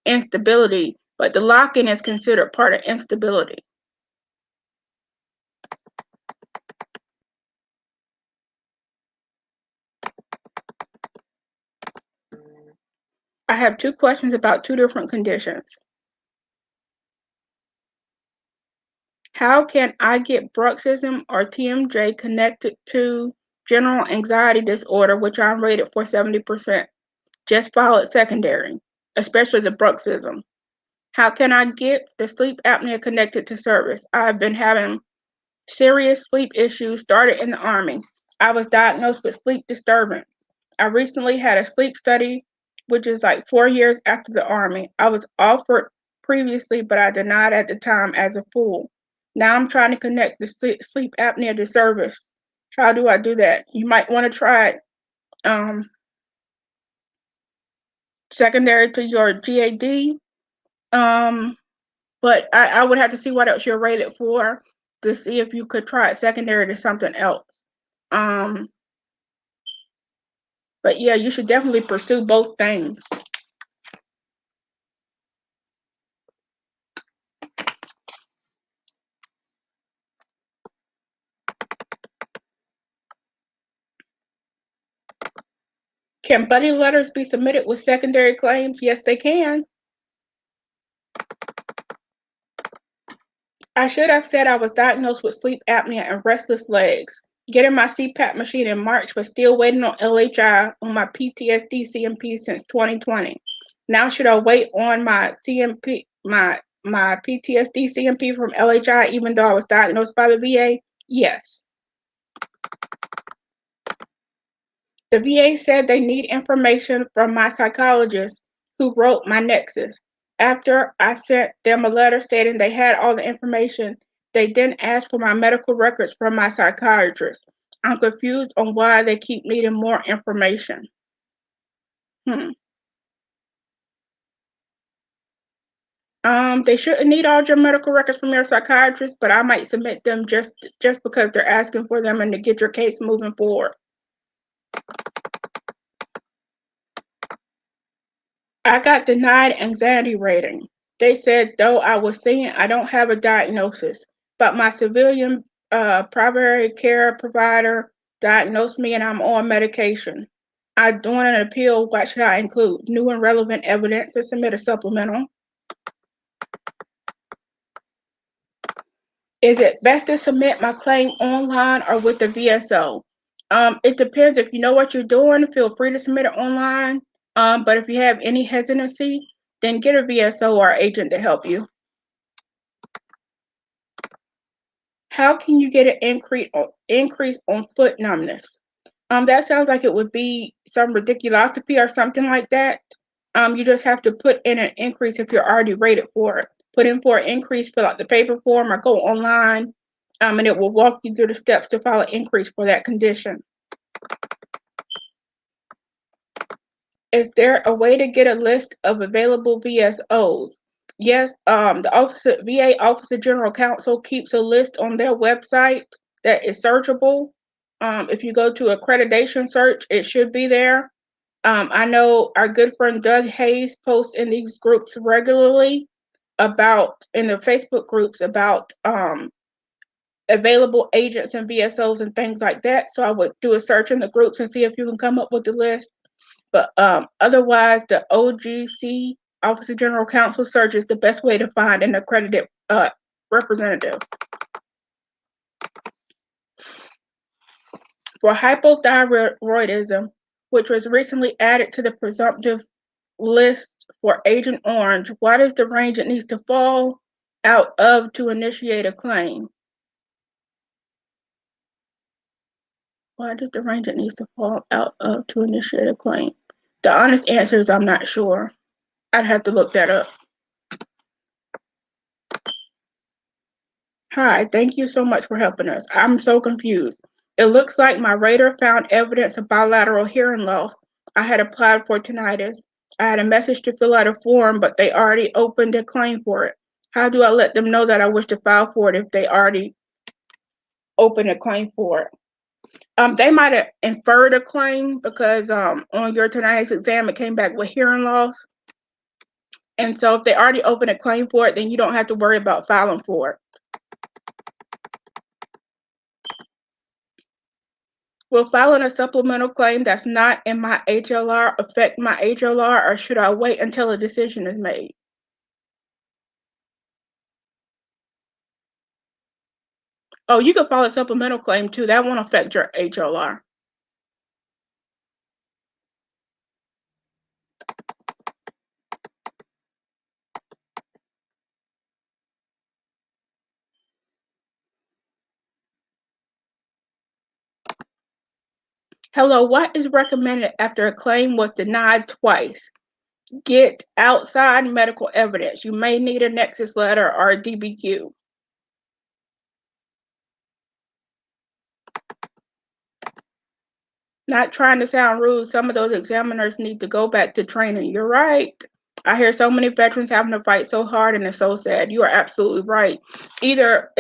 instability, but the locking is considered part of instability. I have 2 questions about 2 different conditions. How can I get bruxism or TMJ connected to general anxiety disorder, which I'm rated for 70%? Just filed secondary, especially the bruxism. How can I get the sleep apnea connected to service? I've been having serious sleep issues, started in the Army. I was diagnosed with sleep disturbance. I recently had a sleep study, which is like 4 years after the Army. I was offered previously, but I denied at the time as a fool. Now I'm trying to connect the sleep apnea to service. How do I do that? You might want to try it secondary to your GAD. But I would have to see what else you're rated for to see if you could try it secondary to something else. But yeah, you should definitely pursue both things. Can buddy letters be submitted with secondary claims? Yes, they can. I should have said I was diagnosed with sleep apnea and restless legs. Getting my CPAP machine in March, but still waiting on LHI on my PTSD CMP since 2020. Now should I wait on my CMP, my PTSD CMP from LHI, even though I was diagnosed by the VA? Yes. The VA said they need information from my psychologist, who wrote my Nexus. After I sent them a letter stating they had all the information, they then asked for my medical records from my psychiatrist. I'm confused on why they keep needing more information. They shouldn't need all your medical records from your psychiatrist, but I might submit them just because they're asking for them and to get your case moving forward. I got denied anxiety rating. They said though I was seen, I don't have a diagnosis, but my civilian primary care provider diagnosed me and I'm on medication. I'm doing an appeal. What should I include? New and relevant evidence to submit a supplemental. Is it best to submit my claim online or with the VSO? It depends. If you know what you're doing, feel free to submit it online. But if you have any hesitancy, then get a VSO or agent to help you. How can you get an increase on foot numbness? That sounds like it would be some radiculopathy or something like that. You just have to put in an increase if you're already rated for it. Put in for an increase, fill out the paper form, or go online, and it will walk you through the steps to file an increase for that condition. Is there a way to get a list of available VSOs? Yes, the VA Office of General Counsel keeps a list on their website that is searchable. If you go to accreditation search, it should be there. I know our good friend Doug Hayes posts in these groups regularly in the Facebook groups about available agents and VSOs and things like that. So I would do a search in the groups and see if you can come up with the list. But otherwise, the OGC, Office of General Counsel search is the best way to find an accredited representative. For hypothyroidism, which was recently added to the presumptive list for Agent Orange, what is the range it needs to fall out of to initiate a claim? What is the range it needs to fall out of to initiate a claim? The honest answer is I'm not sure. I'd have to look that up. Hi, thank you so much for helping us. I'm so confused. It looks like my rater found evidence of bilateral hearing loss. I had applied for tinnitus. I had a message to fill out a form, but they already opened a claim for it. How do I let them know that I wish to file for it if they already opened a claim for it? They might have inferred a claim because on your tinnitus exam, it came back with hearing loss. And so if they already opened a claim for it, then you don't have to worry about filing for it. Will filing a supplemental claim that's not in my HLR affect my HLR, or should I wait until a decision is made? Oh, you can file a supplemental claim too. That won't affect your HLR. Hello, what is recommended after a claim was denied twice? Get outside medical evidence. You may need a Nexus letter or a DBQ. Not trying to sound rude, some of those examiners need to go back to training. You're right. I hear so many veterans having to fight so hard, and it's so sad. You are absolutely right. Either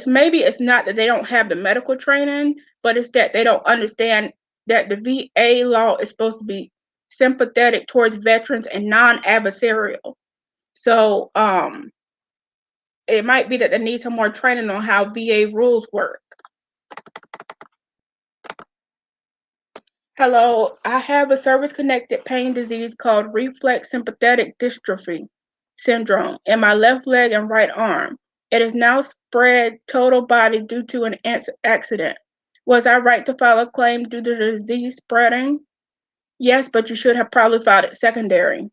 maybe it's not that they don't have the medical training, but it's that they don't understand that the VA law is supposed to be sympathetic towards veterans and non-adversarial. So it might be that they need some more training on how VA rules work. Hello, I have a service-connected pain disease called reflex sympathetic dystrophy syndrome in my left leg and right arm. It is now spread total body due to an accident. Was I right to file a claim due to the disease spreading? Yes, but you should have probably filed it secondary.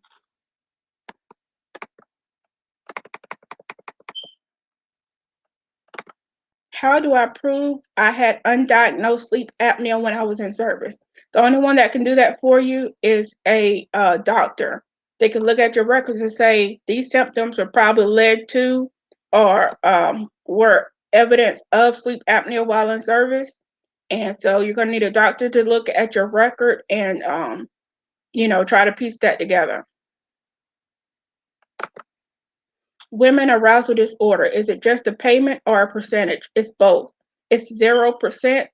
How do I prove I had undiagnosed sleep apnea when I was in service? The only one that can do that for you is a doctor. They can look at your records and say these symptoms are probably led to or were evidence of sleep apnea while in service. And so you're going to need a doctor to look at your record and, try to piece that together. Women arousal disorder. Is it just a payment or a percentage? It's both. It's 0%,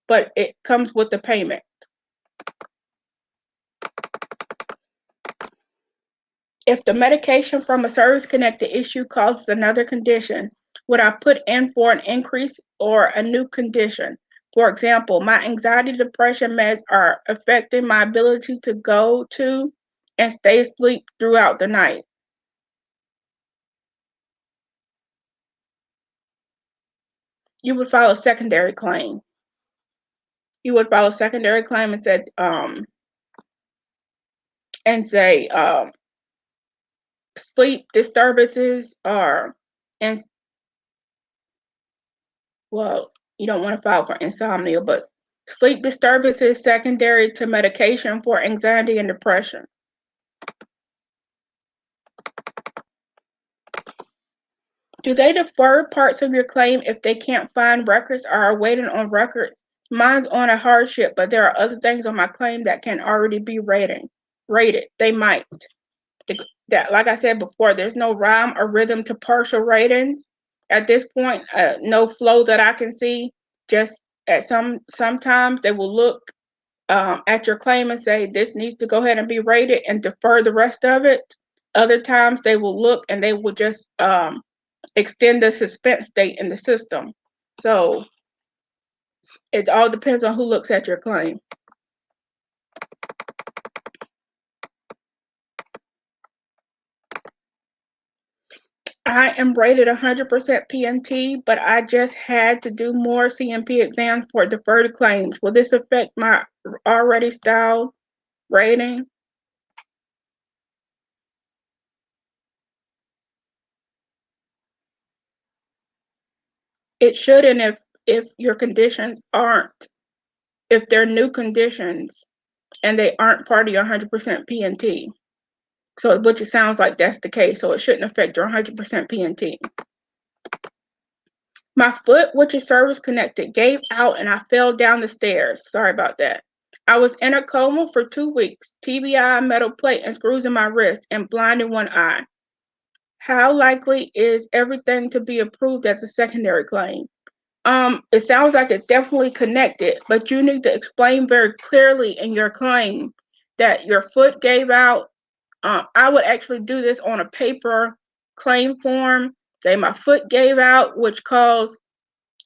but it comes with the payment. If the medication from a service-connected issue causes another condition, would I put in for an increase or a new condition? For example, my anxiety depression meds are affecting my ability to go to and stay asleep throughout the night. You would file a secondary claim. You would file a secondary claim and say sleep disturbances are, and well, you don't want to file for insomnia, but sleep disturbances secondary to medication for anxiety and depression. Do they defer parts of your claim if they can't find records or are waiting on records? Mine's on a hardship, but there are other things on my claim that can already be rated. They might. That, like I said before, there's no rhyme or rhythm to partial ratings at this point. No flow that I can see. Just sometimes they will look at your claim and say this needs to go ahead and be rated and defer the rest of it. Other times they will look and they will just extend the suspense date in the system. So it all depends on who looks at your claim. I am rated 100% PNT, but I just had to do more CMP exams for deferred claims. Will this affect my already styled rating? It shouldn't if your conditions aren't, if they're new conditions and they aren't part of your 100% PNT. So, which it sounds like that's the case, so it shouldn't affect your 100% PNT. My foot, which is service connected, gave out and I fell down the stairs. Sorry about that. I was in a coma for 2 weeks, TBI, metal plate, and screws in my wrist, and blind in one eye. How likely is everything to be approved as a secondary claim? It sounds like it's definitely connected, but you need to explain very clearly in your claim that your foot gave out. I would actually do this on a paper claim form. Say my foot gave out, which caused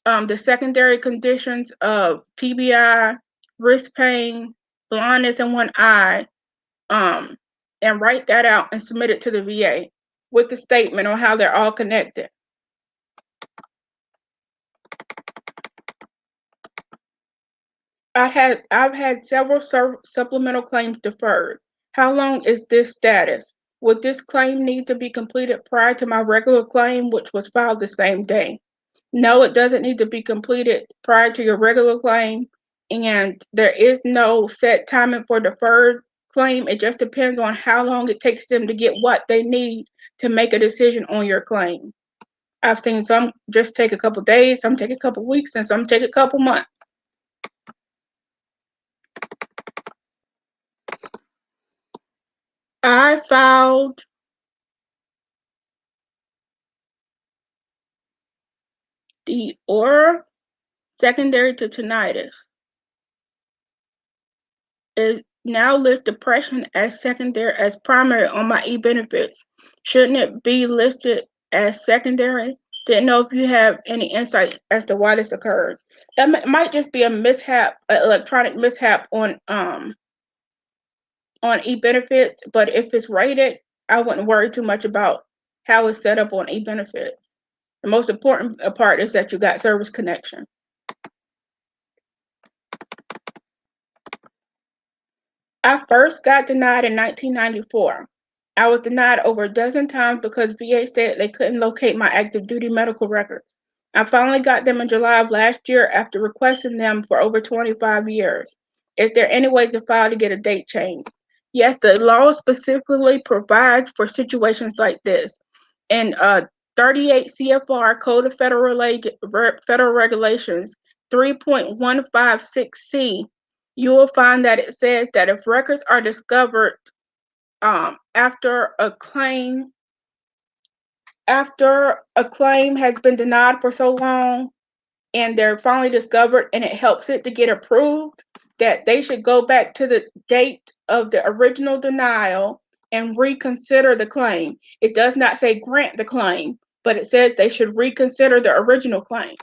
the secondary conditions of TBI, wrist pain, blindness in one eye, and write that out and submit it to the VA with the statement on how they're all connected. I've had several supplemental claims deferred. How long is this status? Would this claim need to be completed prior to my regular claim, which was filed the same day? No, it doesn't need to be completed prior to your regular claim, and there is no set timing for deferred claim. It just depends on how long it takes them to get what they need to make a decision on your claim. I've seen some just take a couple days, some take a couple weeks, and some take a couple months. I filed the aura secondary to tinnitus. It now lists depression as secondary as primary on my e-benefits. Shouldn't it be listed as secondary? Didn't know if you have any insight as to why this occurred. That might just be a mishap, an electronic mishap on e-benefits, but if it's rated, I wouldn't worry too much about how it's set up on e-benefits. The most important part is that you got service connection. I first got denied in 1994. I was denied over a dozen times because VA said they couldn't locate my active duty medical records. I finally got them in July of last year after requesting them for over 25 years. Is there any way to file to get a date change? Yes, the law specifically provides for situations like this. In 38 CFR Code of Federal Regulations 3.156C, you will find that it says that if records are discovered after a claim has been denied for so long and they're finally discovered and it helps it to get approved, that they should go back to the date of the original denial and reconsider the claim. It does not say grant the claim, but it says they should reconsider the original claim.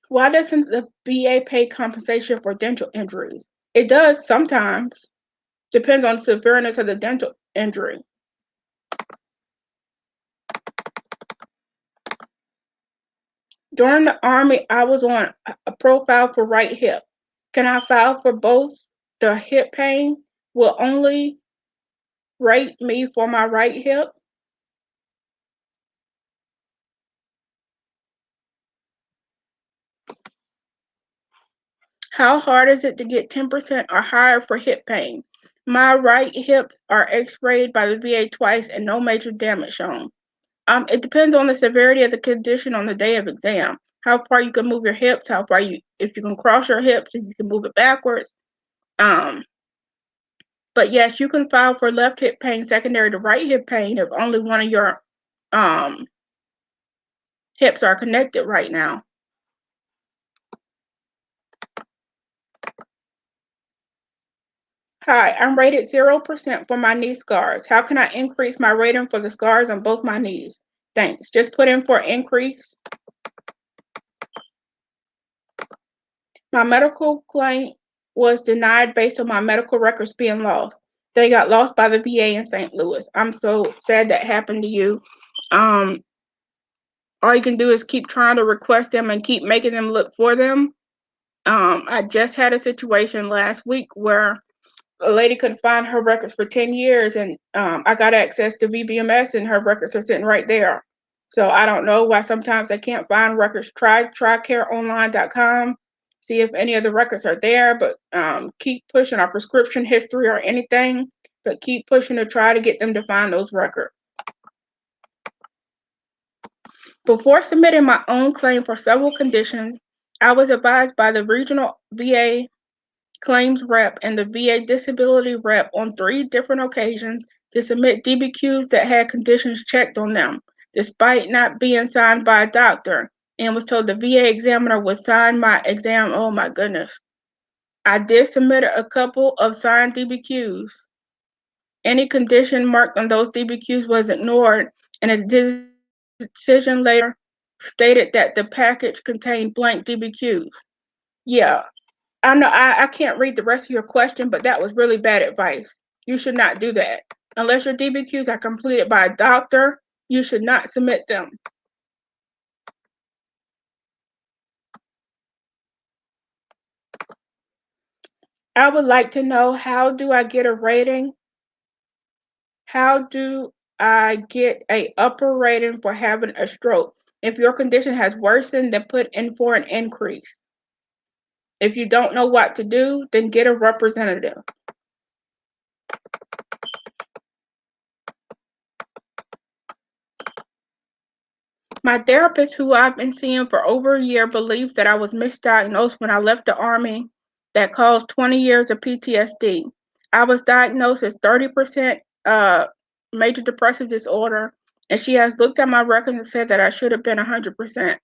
Why doesn't the VA pay compensation for dental injuries? It does sometimes. Depends on the severeness of the dental injury. During the Army, I was on a profile for right hip. Can I file for both? The hip pain will only rate me for my right hip. How hard is it to get 10% or higher for hip pain? My right hips are x-rayed by the VA twice and no major damage shown. It depends on the severity of the condition on the day of exam. How far you can move your hips, if you can cross your hips, if you can move it backwards. But yes, you can file for left hip pain secondary to right hip pain if only one of your hips are connected right now. Hi, I'm rated 0% for my knee scars. How can I increase my rating for the scars on both my knees? Thanks. Just put in for increase. My medical claim was denied based on my medical records being lost. They got lost by the VA in St. Louis. I'm so sad that happened to you. All you can do is keep trying to request them and keep making them look for them. I just had a situation last week where a lady couldn't find her records for 10 years, and I got access to VBMS, and her records are sitting right there. So I don't know why sometimes I can't find records. Try TRICAREonline.com, see if any of the records are there, but keep pushing our prescription history or anything, but keep pushing to try to get them to find those records. Before submitting my own claim for several conditions, I was advised by the regional VA claims rep and the VA disability rep on 3 different occasions to submit DBQs that had conditions checked on them, despite not being signed by a doctor, and was told the VA examiner would sign my exam. Oh my goodness. I did submit a couple of signed DBQs. Any condition marked on those DBQs was ignored, and a decision later stated that the package contained blank DBQs. Yeah, I know I can't read the rest of your question, but that was really bad advice. You should not do that. Unless your DBQs are completed by a doctor, you should not submit them. I would like to know, how do I get a rating? How do I get a upper rating for having a stroke? If your condition has worsened, then put in for an increase. If you don't know what to do, then get a representative. My therapist, who I've been seeing for over a year, believes that I was misdiagnosed when I left the Army that caused 20 years of PTSD. I was diagnosed as 30% major depressive disorder, and she has looked at my records and said that I should have been 100%.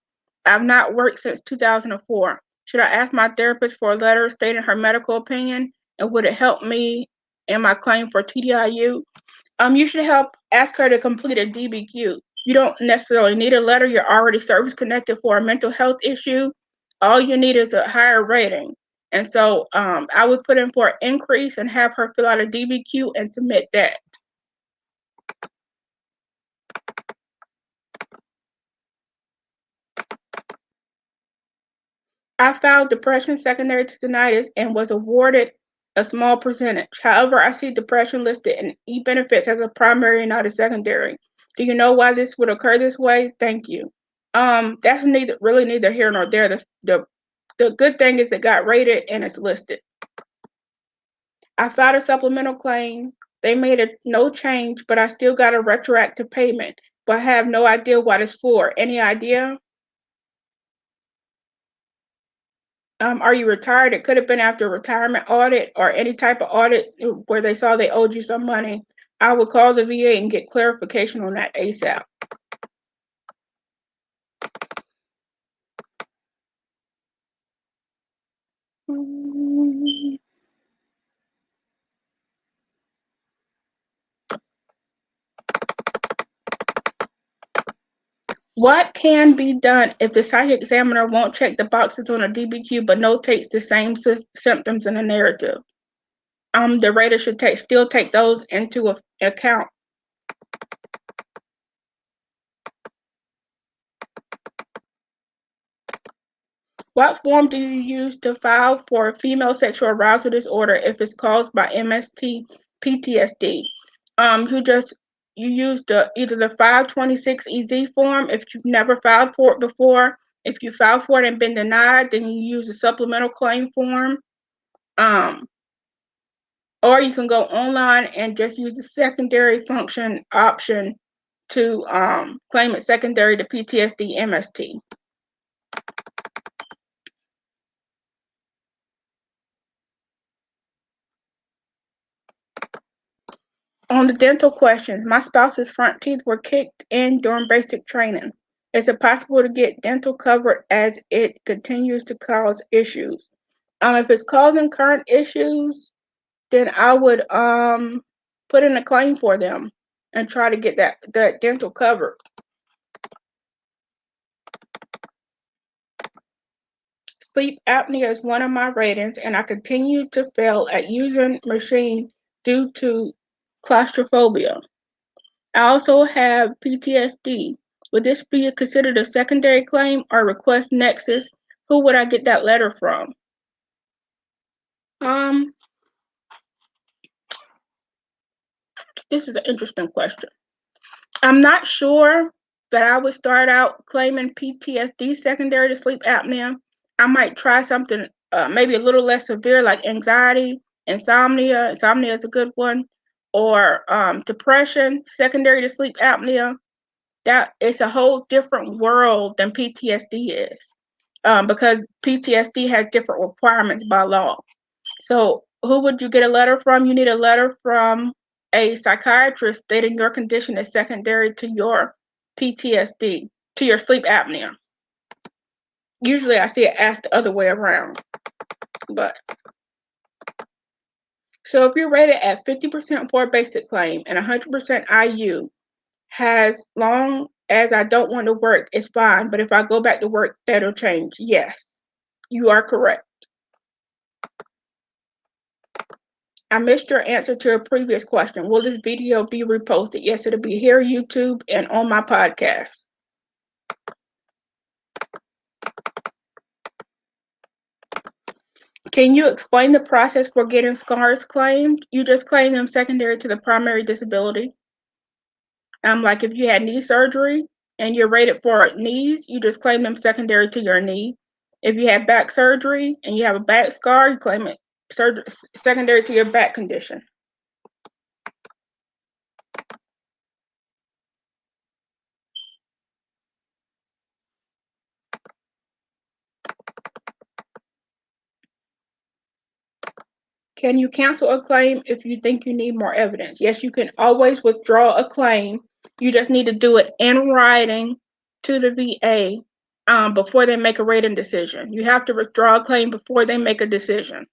I've not worked since 2004. Should I ask my therapist for a letter stating her medical opinion, and would it help me in my claim for TDIU? You should ask her to complete a DBQ. You don't necessarily need a letter. You're already service connected for a mental health issue. All you need is a higher rating. And so I would put in for an increase and have her fill out a DBQ and submit that. I filed depression secondary to tinnitus and was awarded a small percentage. However, I see depression listed in e-benefits as a primary and not a secondary. Do you know why this would occur this way? Thank you. That's neither here nor there. The good thing is it got rated and it's listed. I filed a supplemental claim. They made no change, but I still got a retroactive payment, but have no idea what it's for. Any idea? Are you retired? It could have been after a retirement audit or any type of audit where they saw they owed you some money. I would call the VA and get clarification on that ASAP. What can be done if the psych examiner won't check the boxes on a DBQ but notates the same symptoms in the narrative? The rater should still take those into account. What form do you use to file for female sexual arousal disorder if it's caused by MST PTSD? You use either the 526EZ form if you've never filed for it before. If you filed for it and been denied, then you use the supplemental claim form. Or you can go online and just use the secondary function option to claim it secondary to PTSD MST. On the dental questions, my spouse's front teeth were kicked in during basic training. Is it possible to get dental covered as it continues to cause issues? If it's causing current issues, then I would put in a claim for them and try to get that dental covered. Sleep apnea is one of my ratings, and I continue to fail at using machine due to claustrophobia. I also have PTSD. Would this be considered a secondary claim or request Nexus? Who would I get that letter from? This is an interesting question. I'm not sure that I would start out claiming PTSD secondary to sleep apnea. I might try something maybe a little less severe like anxiety, insomnia. Insomnia is a good one. Or depression secondary to sleep apnea. That it's a whole different world than PTSD is, because PTSD has different requirements by law. So who would you get a letter from? You need a letter from a psychiatrist stating your condition is secondary to your PTSD, to your sleep apnea. Usually I see it asked the other way around. But so if you're rated at 50% for a basic claim and 100% IU, as long as I don't want to work, it's fine. But if I go back to work, that'll change. Yes, you are correct. I missed your answer to a previous question. Will this video be reposted? Yes, it'll be here, YouTube, and on my podcast. Can you explain the process for getting scars claimed? You just claim them secondary to the primary disability. Like if you had knee surgery and you're rated for knees, you just claim them secondary to your knee. If you had back surgery and you have a back scar, you claim it secondary to your back condition. Can you cancel a claim if you think you need more evidence? Yes, you can always withdraw a claim. You just need to do it in writing to the VA before they make a rating decision. You have to withdraw a claim before they make a decision.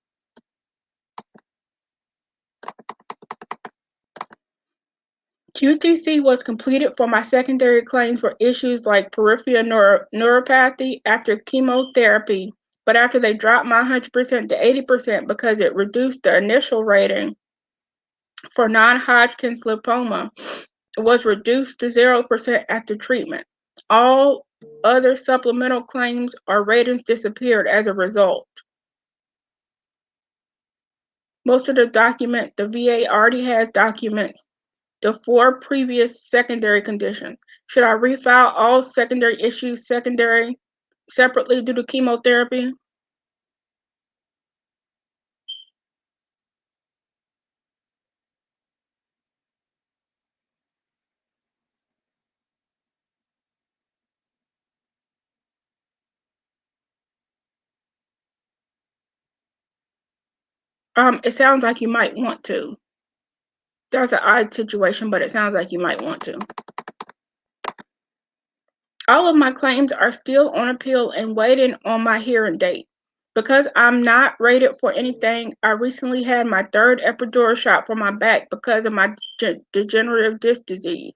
QTC was completed for my secondary claims for issues like peripheral neuropathy after chemotherapy, but after they dropped my 100% to 80% because it reduced the initial rating for non-Hodgkin's lymphoma, was reduced to 0% after treatment. All other supplemental claims or ratings disappeared as a result. Most of the VA already has documents the 4 previous secondary conditions. Should I refile all secondary issues separately due to chemotherapy? It sounds like you might want to. That's an odd situation, but it sounds like you might want to. All of my claims are still on appeal and waiting on my hearing date. Because I'm not rated for anything, I recently had my 3rd epidural shot for my back because of my degenerative disc disease.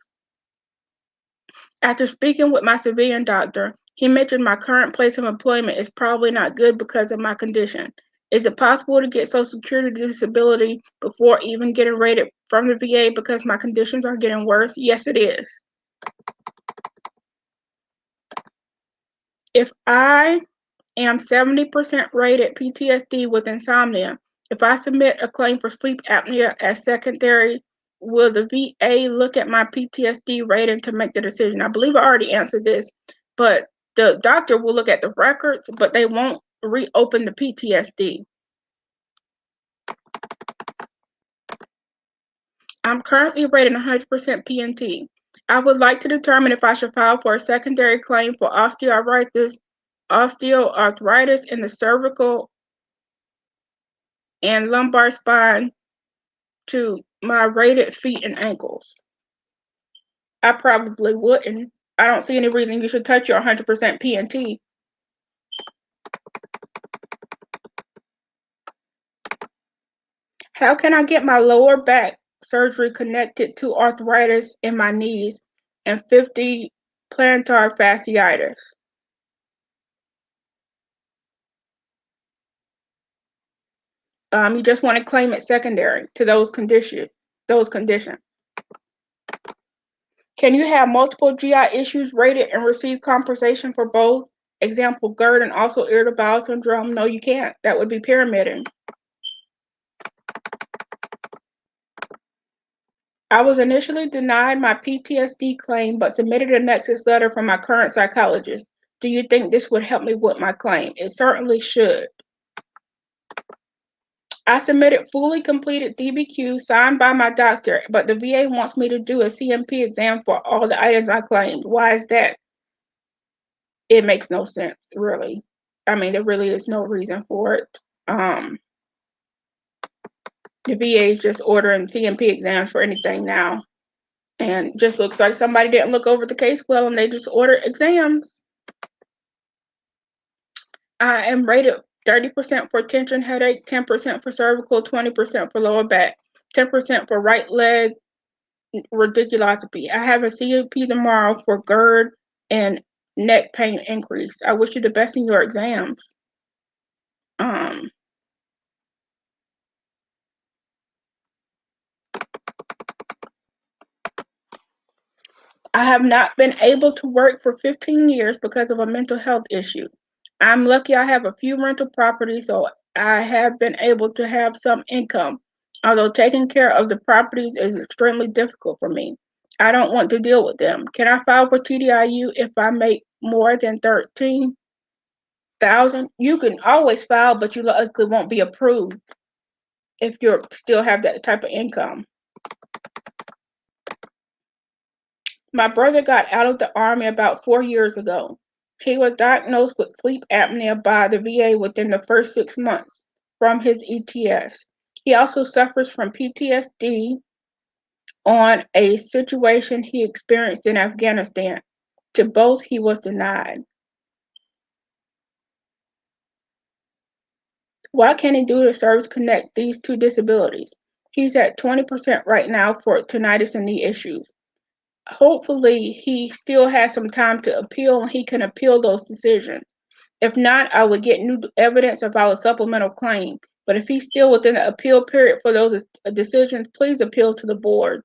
After speaking with my civilian doctor, he mentioned my current place of employment is probably not good because of my condition. Is it possible to get Social Security disability before even getting rated from the VA because my conditions are getting worse? Yes, it is. If I am 70% rated PTSD with insomnia, if I submit a claim for sleep apnea as secondary, will the VA look at my PTSD rating to make the decision? I believe I already answered this, but the doctor will look at the records, but they won't reopen the PTSD. I'm currently rated 100% PNT. I would like to determine if I should file for a secondary claim for osteoarthritis in the cervical and lumbar spine to my rated feet and ankles. I probably wouldn't. I don't see any reason you should touch your 100% PNT. How can I get my lower back surgery connected to arthritis in my knees and 50 plantar fasciitis? You just want to claim it secondary to those conditions. Can you have multiple GI issues rated and receive compensation for both? Example, GERD and also irritable bowel syndrome. No, you can't. That would be pyramiding. I was initially denied my PTSD claim, but submitted a Nexus letter from my current psychologist. Do you think this would help me with my claim? It certainly should. I submitted fully completed DBQ signed by my doctor, but the VA wants me to do a CMP exam for all the items I claimed. Why is that? It makes no sense, really. I mean, there really is no reason for it. The VA is just ordering CMP exams for anything now. And just looks like somebody didn't look over the case well and they just ordered exams. I am rated 30% for tension headache, 10% for cervical, 20% for lower back, 10% for right leg radiculopathy. I have a CMP tomorrow for GERD and neck pain increase. I wish you the best in your exams. I have not been able to work for 15 years because of a mental health issue. I'm lucky I have a few rental properties, so I have been able to have some income. Although taking care of the properties is extremely difficult for me. I don't want to deal with them. Can I file for TDIU if I make more than 13,000? You can always file, but you likely won't be approved if you still have that type of income. My brother got out of the Army about 4 years ago. He was diagnosed with sleep apnea by the VA within the first 6 months from his ETS. He also suffers from PTSD on a situation he experienced in Afghanistan. To both, he was denied. What can he do to service connect these two disabilities? He's at 20% right now for tinnitus and knee issues. Hopefully he still has some time to appeal and he can appeal those decisions. If not, I would get new evidence about a supplemental claim. But if he's still within the appeal period for those decisions, please appeal to the board.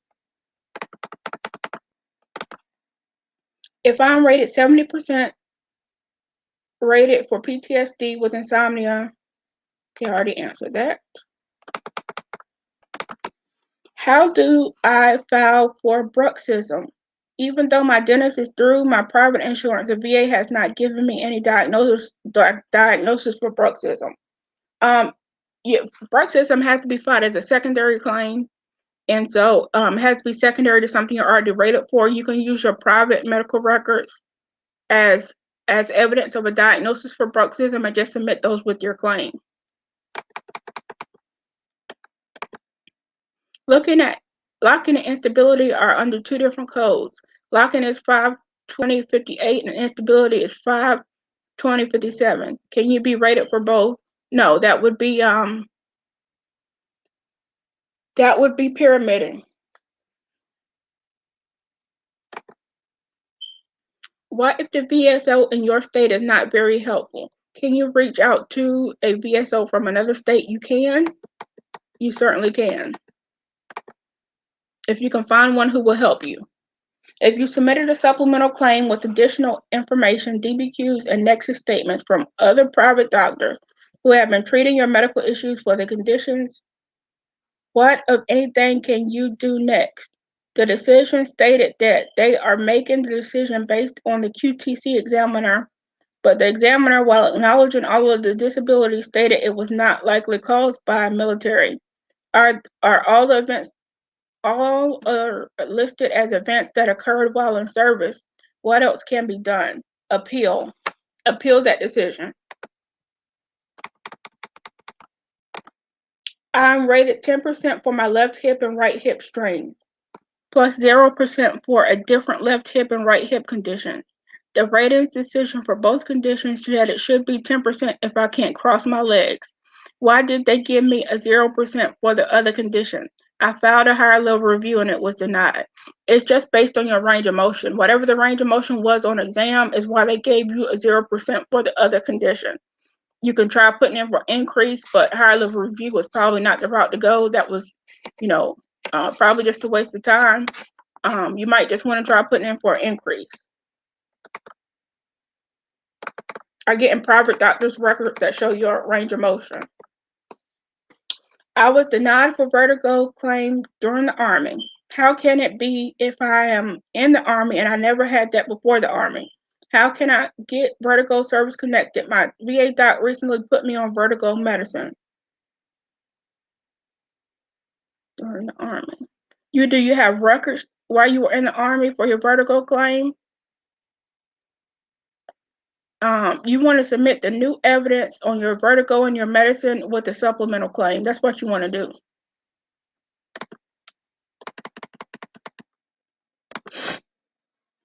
If I'm rated 70% rated for PTSD with insomnia, okay, I already answered that. How do I file for bruxism? Even though my dentist is through my private insurance, the VA has not given me any diagnosis for bruxism. Yeah, bruxism has to be filed as a secondary claim, and so it has to be secondary to something you're already rated for. You can use your private medical records as evidence of a diagnosis for bruxism and just submit those with your claim. Locking and instability are under two different codes. Locking is 52058 and instability is 52057. Can you be rated for both? No, that would be pyramiding. What if the VSO in your state is not very helpful? Can you reach out to a VSO from another state? You can. You certainly can. If you can find one who will help you. If you submitted a supplemental claim with additional information, DBQs, and Nexus statements from other private doctors who have been treating your medical issues for the conditions, what, if anything, can you do next? The decision stated that they are making the decision based on the QTC examiner, but the examiner, while acknowledging all of the disabilities, stated it was not likely caused by military. Are all the events all are listed as events that occurred while in service? What else can be done? Appeal that decision. I'm rated 10% for my left hip and right hip strains, plus 0% for a different left hip and right hip conditions. The rating decision for both conditions said it should be 10% if I can't cross my legs. Why did they give me a 0% for the other condition? I filed a higher level review and it was denied. It's just based on your range of motion. Whatever the range of motion was on exam is why they gave you a 0% for the other condition. You can try putting in for increase, but higher level review was probably not the route to go. That was, probably just a waste of time. You might just want to try putting in for an increase. Or getting private doctor's records that show your range of motion. I was denied for vertigo claim during the Army. How can it be if I am in the Army and I never had that before the Army? How can I get vertigo service connected? My VA doc recently put me on vertigo medicine during the Army. Do you have records while you were in the Army for your vertigo claim? You want to submit the new evidence on your vertigo and your medicine with a supplemental claim. That's what you want to do.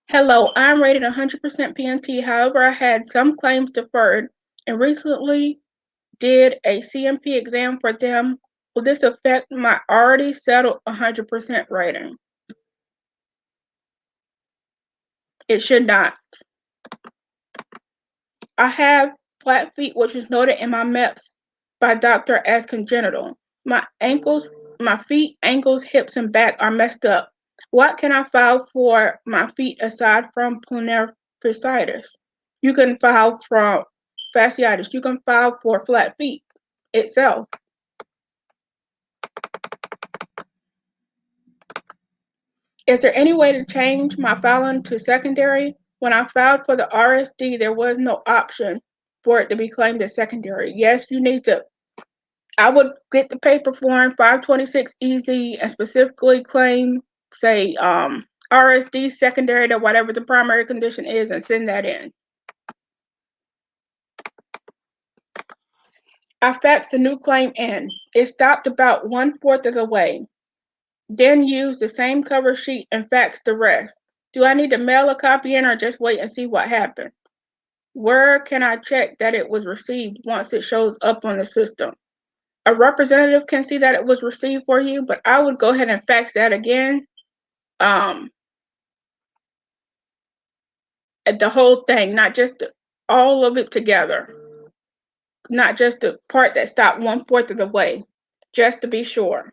Hello, I'm rated 100% PNT. However, I had some claims deferred and recently did a CMP exam for them. Will this affect my already settled 100% rating? It should not. I have flat feet, which is noted in my MEPS by doctor as congenital. My feet, ankles, hips, and back are messed up. What can I file for my feet aside from plantar fasciitis? You can file for fasciitis. You can file for flat feet itself. Is there any way to change my filing to secondary? When I filed for the RSD, there was no option for it to be claimed as secondary. Yes, you need to. I would get the paper form 526 EZ and specifically claim, say, RSD secondary to whatever the primary condition is and send that in. I faxed the new claim in. It stopped about 1/4 of the way. Then used the same cover sheet and faxed the rest. Do I need to mail a copy in or just wait and see what happens? Where can I check that it was received once it shows up on the system? A representative can see that it was received for you, but I would go ahead and fax that again. The whole thing, not just all of it together. Not just the part that stopped 1/4 of the way, just to be sure.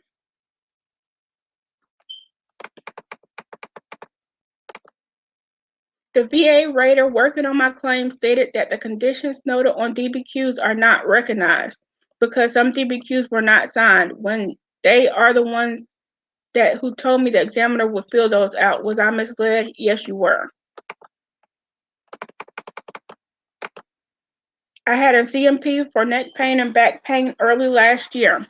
The VA rater working on my claim stated that the conditions noted on DBQs are not recognized because some DBQs were not signed when they are the ones who told me the examiner would fill those out. Was I misled? Yes, you were. I had a CMP for neck pain and back pain early last year.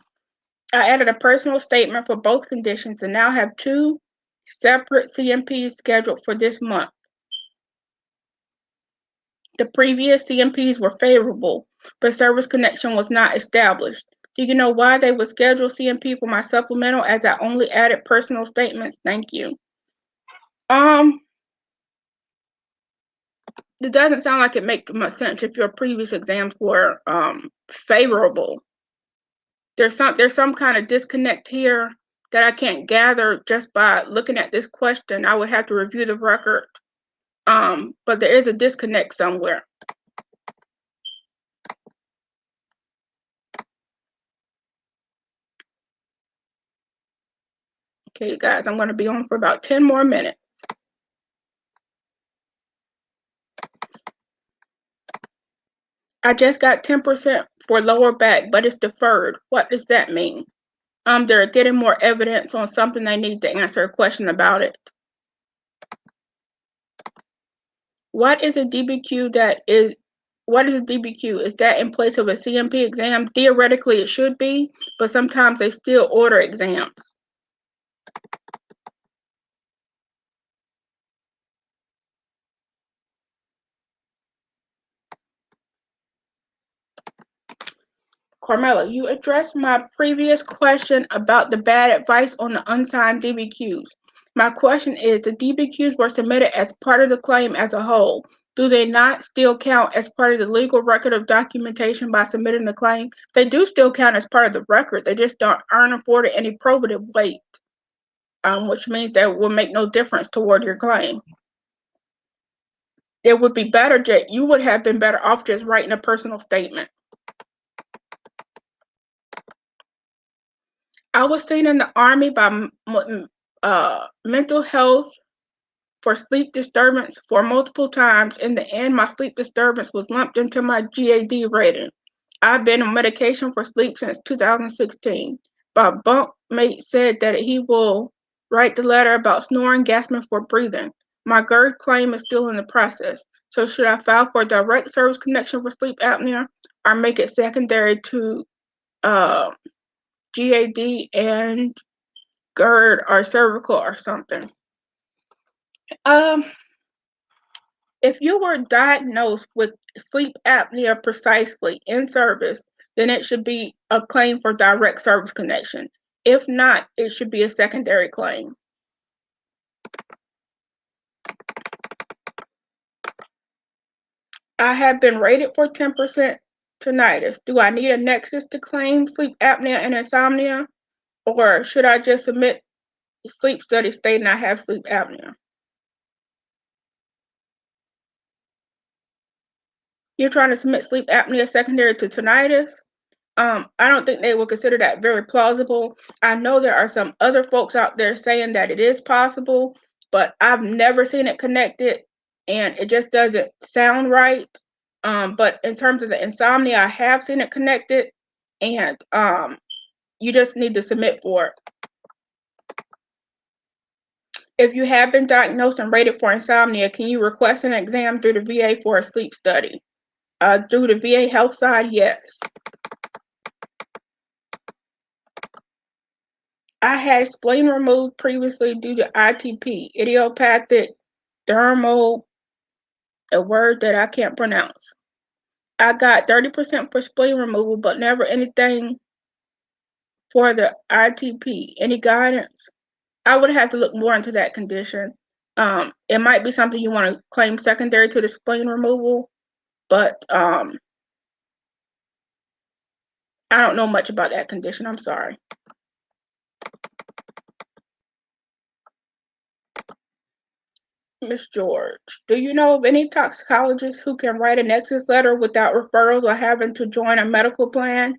I added a personal statement for both conditions and now have 2 separate CMPs scheduled for this month. The previous CMPs were favorable, but service connection was not established. Do you know why they would schedule CMP for my supplemental as I only added personal statements? Thank you. It doesn't sound like it makes much sense if your previous exams were favorable. There's some kind of disconnect here that I can't gather just by looking at this question. I would have to review the record, but there is a disconnect somewhere. Okay, guys, I'm going to be on for about 10 more minutes. I just got 10% for lower back, but it's deferred. What does that mean? They're getting more evidence on something they need to answer a question about it. What is a DBQ what is a DBQ? Is that in place of a CMP exam? Theoretically, it should be, but sometimes they still order exams. Carmella, you addressed my previous question about the bad advice on the unsigned DBQs. My question is, the DBQs were submitted as part of the claim as a whole. Do they not still count as part of the legal record of documentation by submitting the claim? They do still count as part of the record. They just aren't afforded any probative weight, which means that will make no difference toward your claim. It would be better, you would have been better off just writing a personal statement. I was seen in the Army by mental health for sleep disturbance for multiple times. In the end, my sleep disturbance was lumped into my GAD rating. I've been on medication for sleep since 2016. My bunkmate said that he will write the letter about snoring, gasping for breathing. My GERD claim is still in the process. So should I file for a direct service connection for sleep apnea or make it secondary to GAD and GERD or cervical or something? If you were diagnosed with sleep apnea precisely in service, then it should be a claim for direct service connection. If not, it should be a secondary claim. I have been rated for 10% tinnitus. Do I need a Nexus to claim sleep apnea and insomnia? Or should I just submit the sleep study stating I have sleep apnea? You're trying to submit sleep apnea secondary to tinnitus? I don't think they will consider that very plausible. I know there are some other folks out there saying that it is possible, but I've never seen it connected and it just doesn't sound right. But in terms of the insomnia, I have seen it connected and you just need to submit for it. If you have been diagnosed and rated for insomnia, can you request an exam through the VA for a sleep study? Through the VA health side, yes. I had spleen removed previously due to ITP, idiopathic dermal, a word that I can't pronounce. I got 30% for spleen removal, but never anything for the ITP. Any guidance? I would have to look more into that condition. It might be something you want to claim secondary to the spleen removal, but I don't know much about that condition. I'm sorry. Miss George, do you know of any toxicologists who can write a Nexus letter without referrals or having to join a medical plan?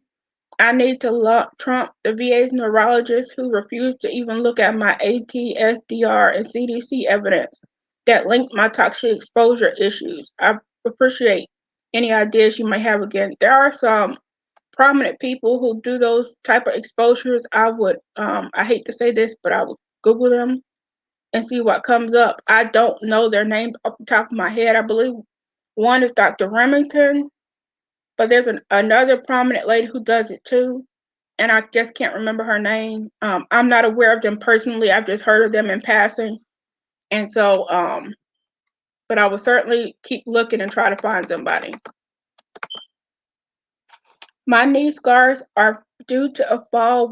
I need to trump the VA's neurologist who refused to even look at my ATSDR and CDC evidence that linked my toxic exposure issues. I appreciate any ideas you may have again. There are some prominent people who do those type of exposures, I would, I hate to say this, but I would Google them and see what comes up. I don't know their names off the top of my head. I believe one is Dr. Remington, but there's another prominent lady who does it too, and I just can't remember her name. I'm not aware of them personally. I've just heard of them in passing, and so, but I will certainly keep looking and try to find somebody. My knee scars are due to a fall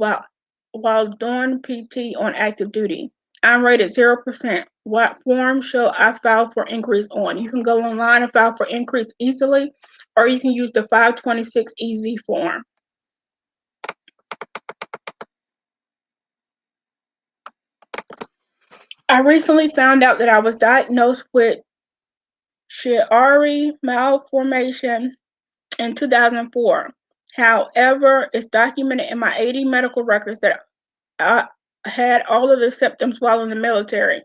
while doing PT on active duty. I'm rated 0%. What form shall I file for increase on? You can go online and file for increase easily, or you can use the 526 EZ form. I recently found out that I was diagnosed with Chiari malformation in 2004. However, it's documented in my 80 medical records that I had all of the symptoms while in the military.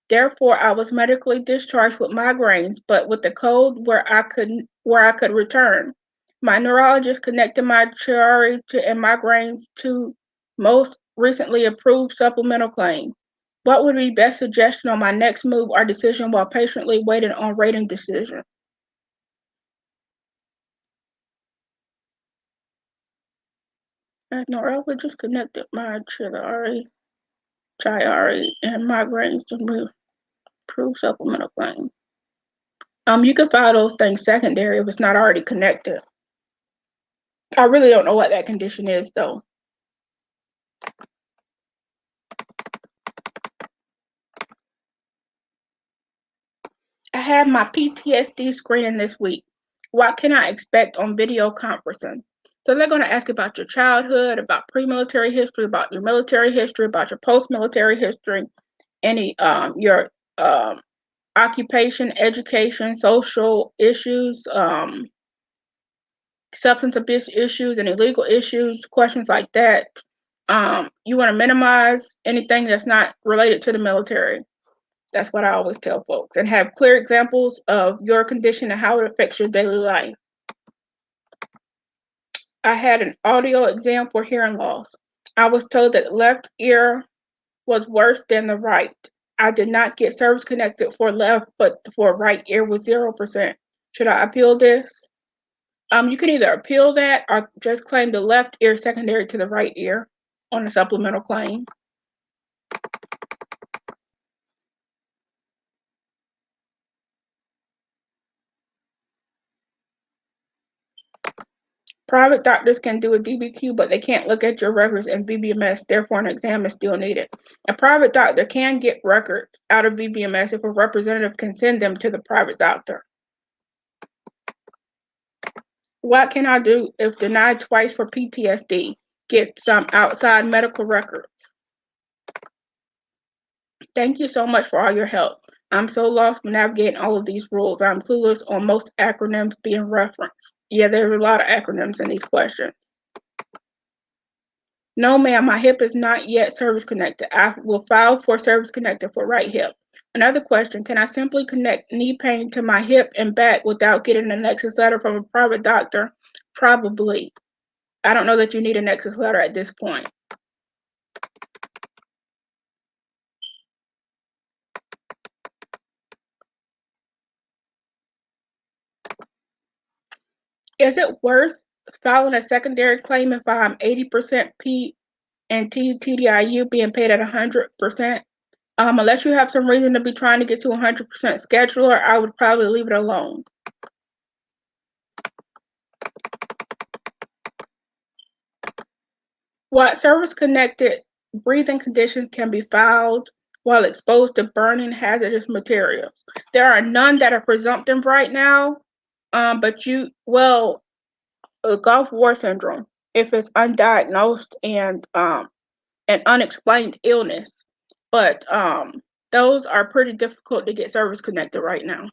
Therefore, I was medically discharged with migraines, but with the code where I could return. My neurologist connected my Chiari and migraines to most recently approved supplemental claim. What would be best suggestion on my next move or decision while patiently waiting on rating decision? My neurologist connected my Chiari and migraines to approved supplemental claim. You can file those things secondary if it's not already connected. I really don't know what that condition is though. I had my PTSD screening this week. What can I expect on video conferencing? So they're going to ask about your childhood, about pre-military history, about your military history, about your post-military history, any your occupation, education, social issues, substance abuse issues and illegal issues, questions like that. You want to minimize anything that's not related to the military. That's what I always tell folks. And have clear examples of your condition and how it affects your daily life. I had an audio exam for hearing loss. I was told that the left ear was worse than the right. I did not get service connected for left, but for right ear was 0%. Should I appeal this? You can either appeal that or just claim the left ear secondary to the right ear on a supplemental claim. Private doctors can do a DBQ, but they can't look at your records in VBMS, therefore an exam is still needed. A private doctor can get records out of VBMS if a representative can send them to the private doctor. What can I do if denied twice for PTSD? Get some outside medical records. Thank you so much for all your help. I'm so lost when navigating all of these rules. I'm clueless on most acronyms being referenced. Yeah, there's a lot of acronyms in these questions. No, ma'am, my hip is not yet service connected. I will file for service connected for right hip. Another question, can I simply connect knee pain to my hip and back without getting a Nexus letter from a private doctor? Probably. I don't know that you need a Nexus letter at this point. Is it worth filing a secondary claim if I'm 80% P and TDIU being paid at 100%? Unless you have some reason to be trying to get to 100% scheduler, I would probably leave it alone. What service-connected breathing conditions can be filed while exposed to burning hazardous materials? There are none that are presumptive right now, but Gulf War syndrome, if it's undiagnosed and an unexplained illness, but those are pretty difficult to get service connected right now.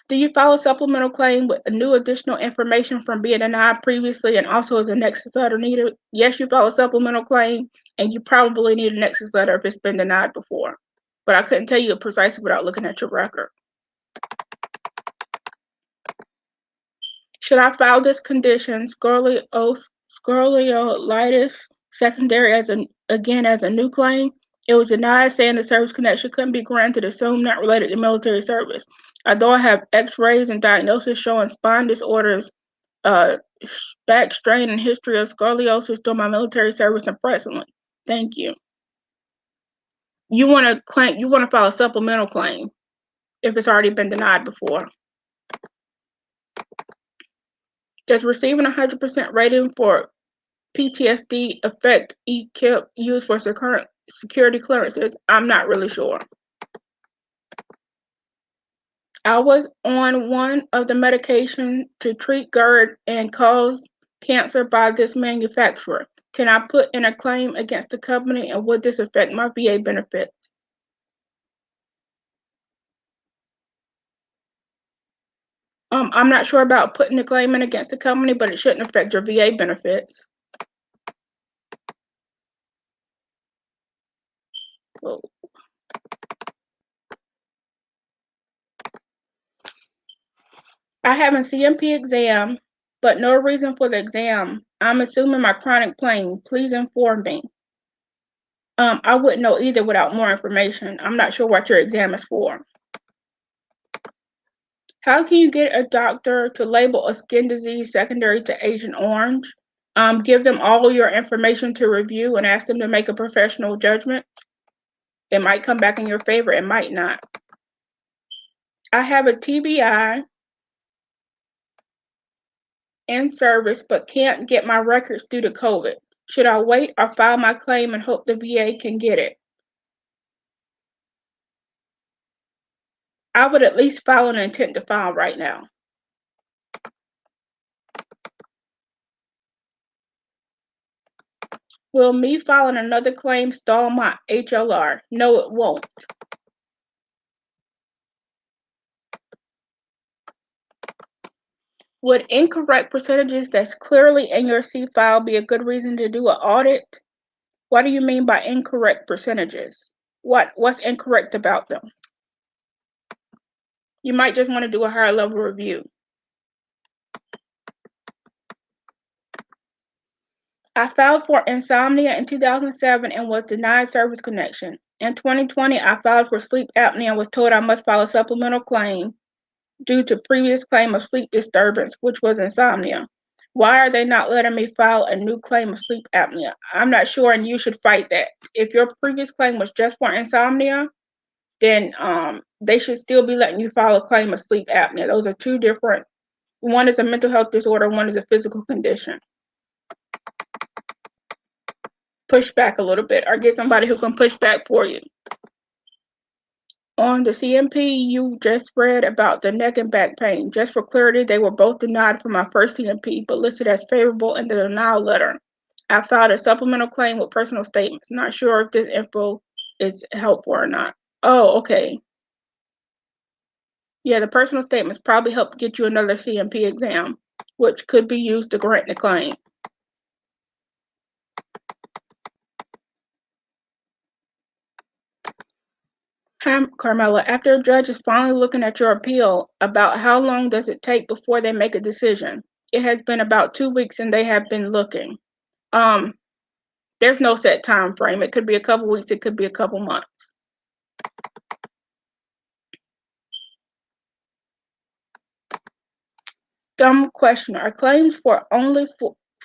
Do you file a supplemental claim with new additional information from being denied previously and also as a Nexus letter needed? Yes, you file a supplemental claim and you probably need a Nexus letter if it's been denied before, but I couldn't tell you precisely without looking at your record. Should I file this condition, scoliosis secondary, as a new claim? It was denied, saying the service connection couldn't be granted, assumed not related to military service. Although I have X-rays and diagnosis showing spine disorders, back strain, and history of scoliosis during my military service and presently. Thank you. You want to file a supplemental claim if it's already been denied before. Does receiving 100% rating for PTSD affect EKIP used for security clearances? I'm not really sure. I was on one of the medications to treat GERD and cause cancer by this manufacturer. Can I put in a claim against the company, and would this affect my VA benefits? I'm not sure about putting a claim in against the company, but it shouldn't affect your VA benefits. Whoa. I have a CMP exam, but no reason for the exam. I'm assuming my chronic pain. Please inform me. I wouldn't know either without more information. I'm not sure what your exam is for. How can you get a doctor to label a skin disease secondary to Agent Orange? Give them all your information to review and ask them to make a professional judgment. It might come back in your favor, it might not. I have a TBI in service, but can't get my records due to COVID. Should I wait or file my claim and hope the VA can get it? I would at least file an intent to file right now. Will me filing another claim stall my HLR? No, it won't. Would incorrect percentages that's clearly in your C file be a good reason to do an audit? What do you mean by incorrect percentages? What's incorrect about them? You might just want to do a higher level review. I filed for insomnia in 2007 and was denied service connection. In 2020, I filed for sleep apnea and was told I must file a supplemental claim due to previous claim of sleep disturbance, which was insomnia. Why are they not letting me file a new claim of sleep apnea? I'm not sure, and you should fight that. If your previous claim was just for insomnia, then they should still be letting you file a claim of sleep apnea. Those are two different. One is a mental health disorder, one is a physical condition. Push back a little bit, or get somebody who can push back for you. On the CMP, you just read about the neck and back pain. Just for clarity, they were both denied for my first CMP, but listed as favorable in the denial letter. I filed a supplemental claim with personal statements. Not sure if this info is helpful or not. Oh, okay. Yeah, the personal statements probably helped get you another CMP exam, which could be used to grant the claim. Carmella, after a judge is finally looking at your appeal, about how long does it take before they make a decision? It has been about 2 weeks and they have been looking. There's no set time frame. It could be a couple weeks, it could be a couple months. Dumb question. Are claims for only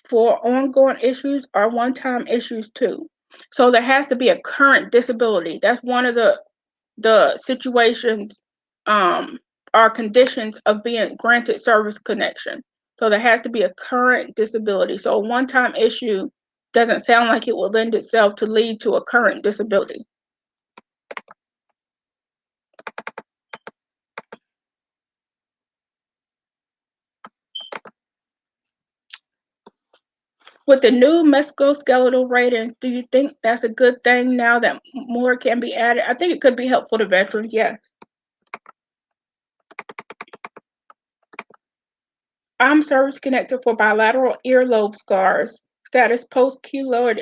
for ongoing issues or one-time issues too? So there has to be a current disability. That's one of the situations are conditions of being granted service connection. So there has to be a current disability. So a one-time issue doesn't sound like it will lend itself to lead to a current disability. With the new musculoskeletal ratings, do you think that's a good thing now that more can be added? I think it could be helpful to veterans, yes. I'm service connected for bilateral earlobe scars, status post-keloid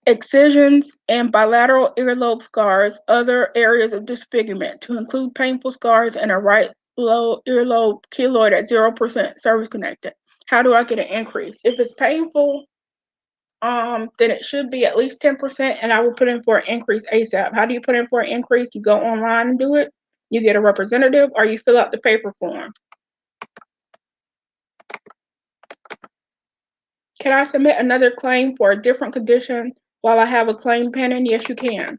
excisions, and bilateral earlobe scars, other areas of disfigurement, to include painful scars in a right earlobe keloid at 0% service connected. How do I get an increase? If it's painful, then it should be at least 10%, and I will put in for an increase ASAP. How do you put in for an increase? You go online and do it. You get a representative, or you fill out the paper form. Can I submit another claim for a different condition while I have a claim pending? Yes, you can.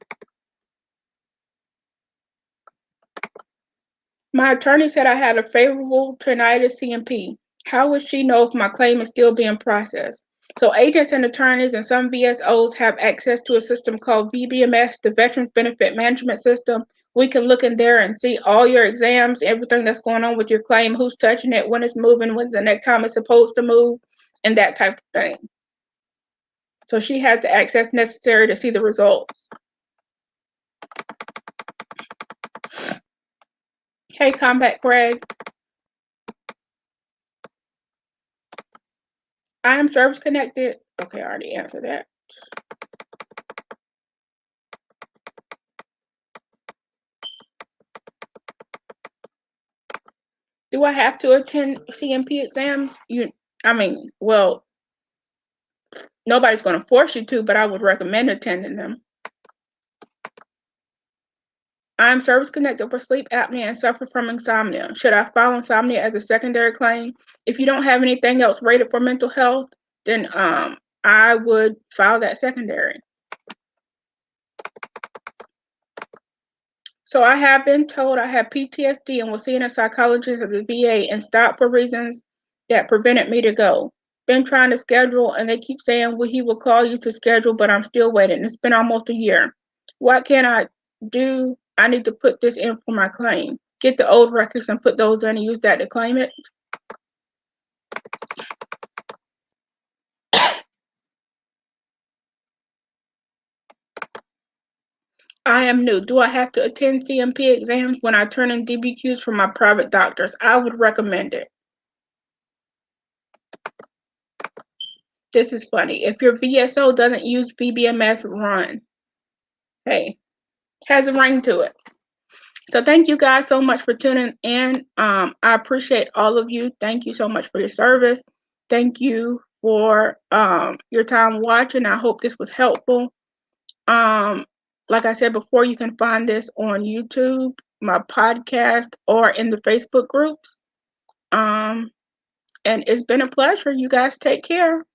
My attorney said I had a favorable tinnitus CMP. How would she know if my claim is still being processed? So agents and attorneys and some VSOs have access to a system called VBMS, the Veterans Benefit Management System. We can look in there and see all your exams, everything that's going on with your claim, who's touching it, when it's moving, when's the next time it's supposed to move, and that type of thing. So she has the access necessary to see the results. Hey, Combat Craig. I am service connected. Okay, I already answered that. Do I have to attend CMP exams? Well, nobody's going to force you to, but I would recommend attending them. I'm service connected for sleep apnea and suffer from insomnia. Should I file insomnia as a secondary claim? If you don't have anything else rated for mental health, then I would file that secondary. So I have been told I have PTSD and was seeing a psychologist at the VA and stopped for reasons that prevented me to go. Been trying to schedule and they keep saying, well, he will call you to schedule, but I'm still waiting. It's been almost a year. What can I do? I need to put this in for my claim. Get the old records and put those in and use that to claim it. I am new. Do I have to attend CMP exams when I turn in DBQs from my private doctors? I would recommend it. This is funny. If your VSO doesn't use VBMS, run. Hey, has a ring to it. So thank you guys so much for tuning in. I appreciate all of you. Thank you so much for your service. Thank you for your time watching. I hope this was helpful. Like I said before, you can find this on YouTube, my podcast, or in the Facebook groups. And it's been a pleasure. You guys take care.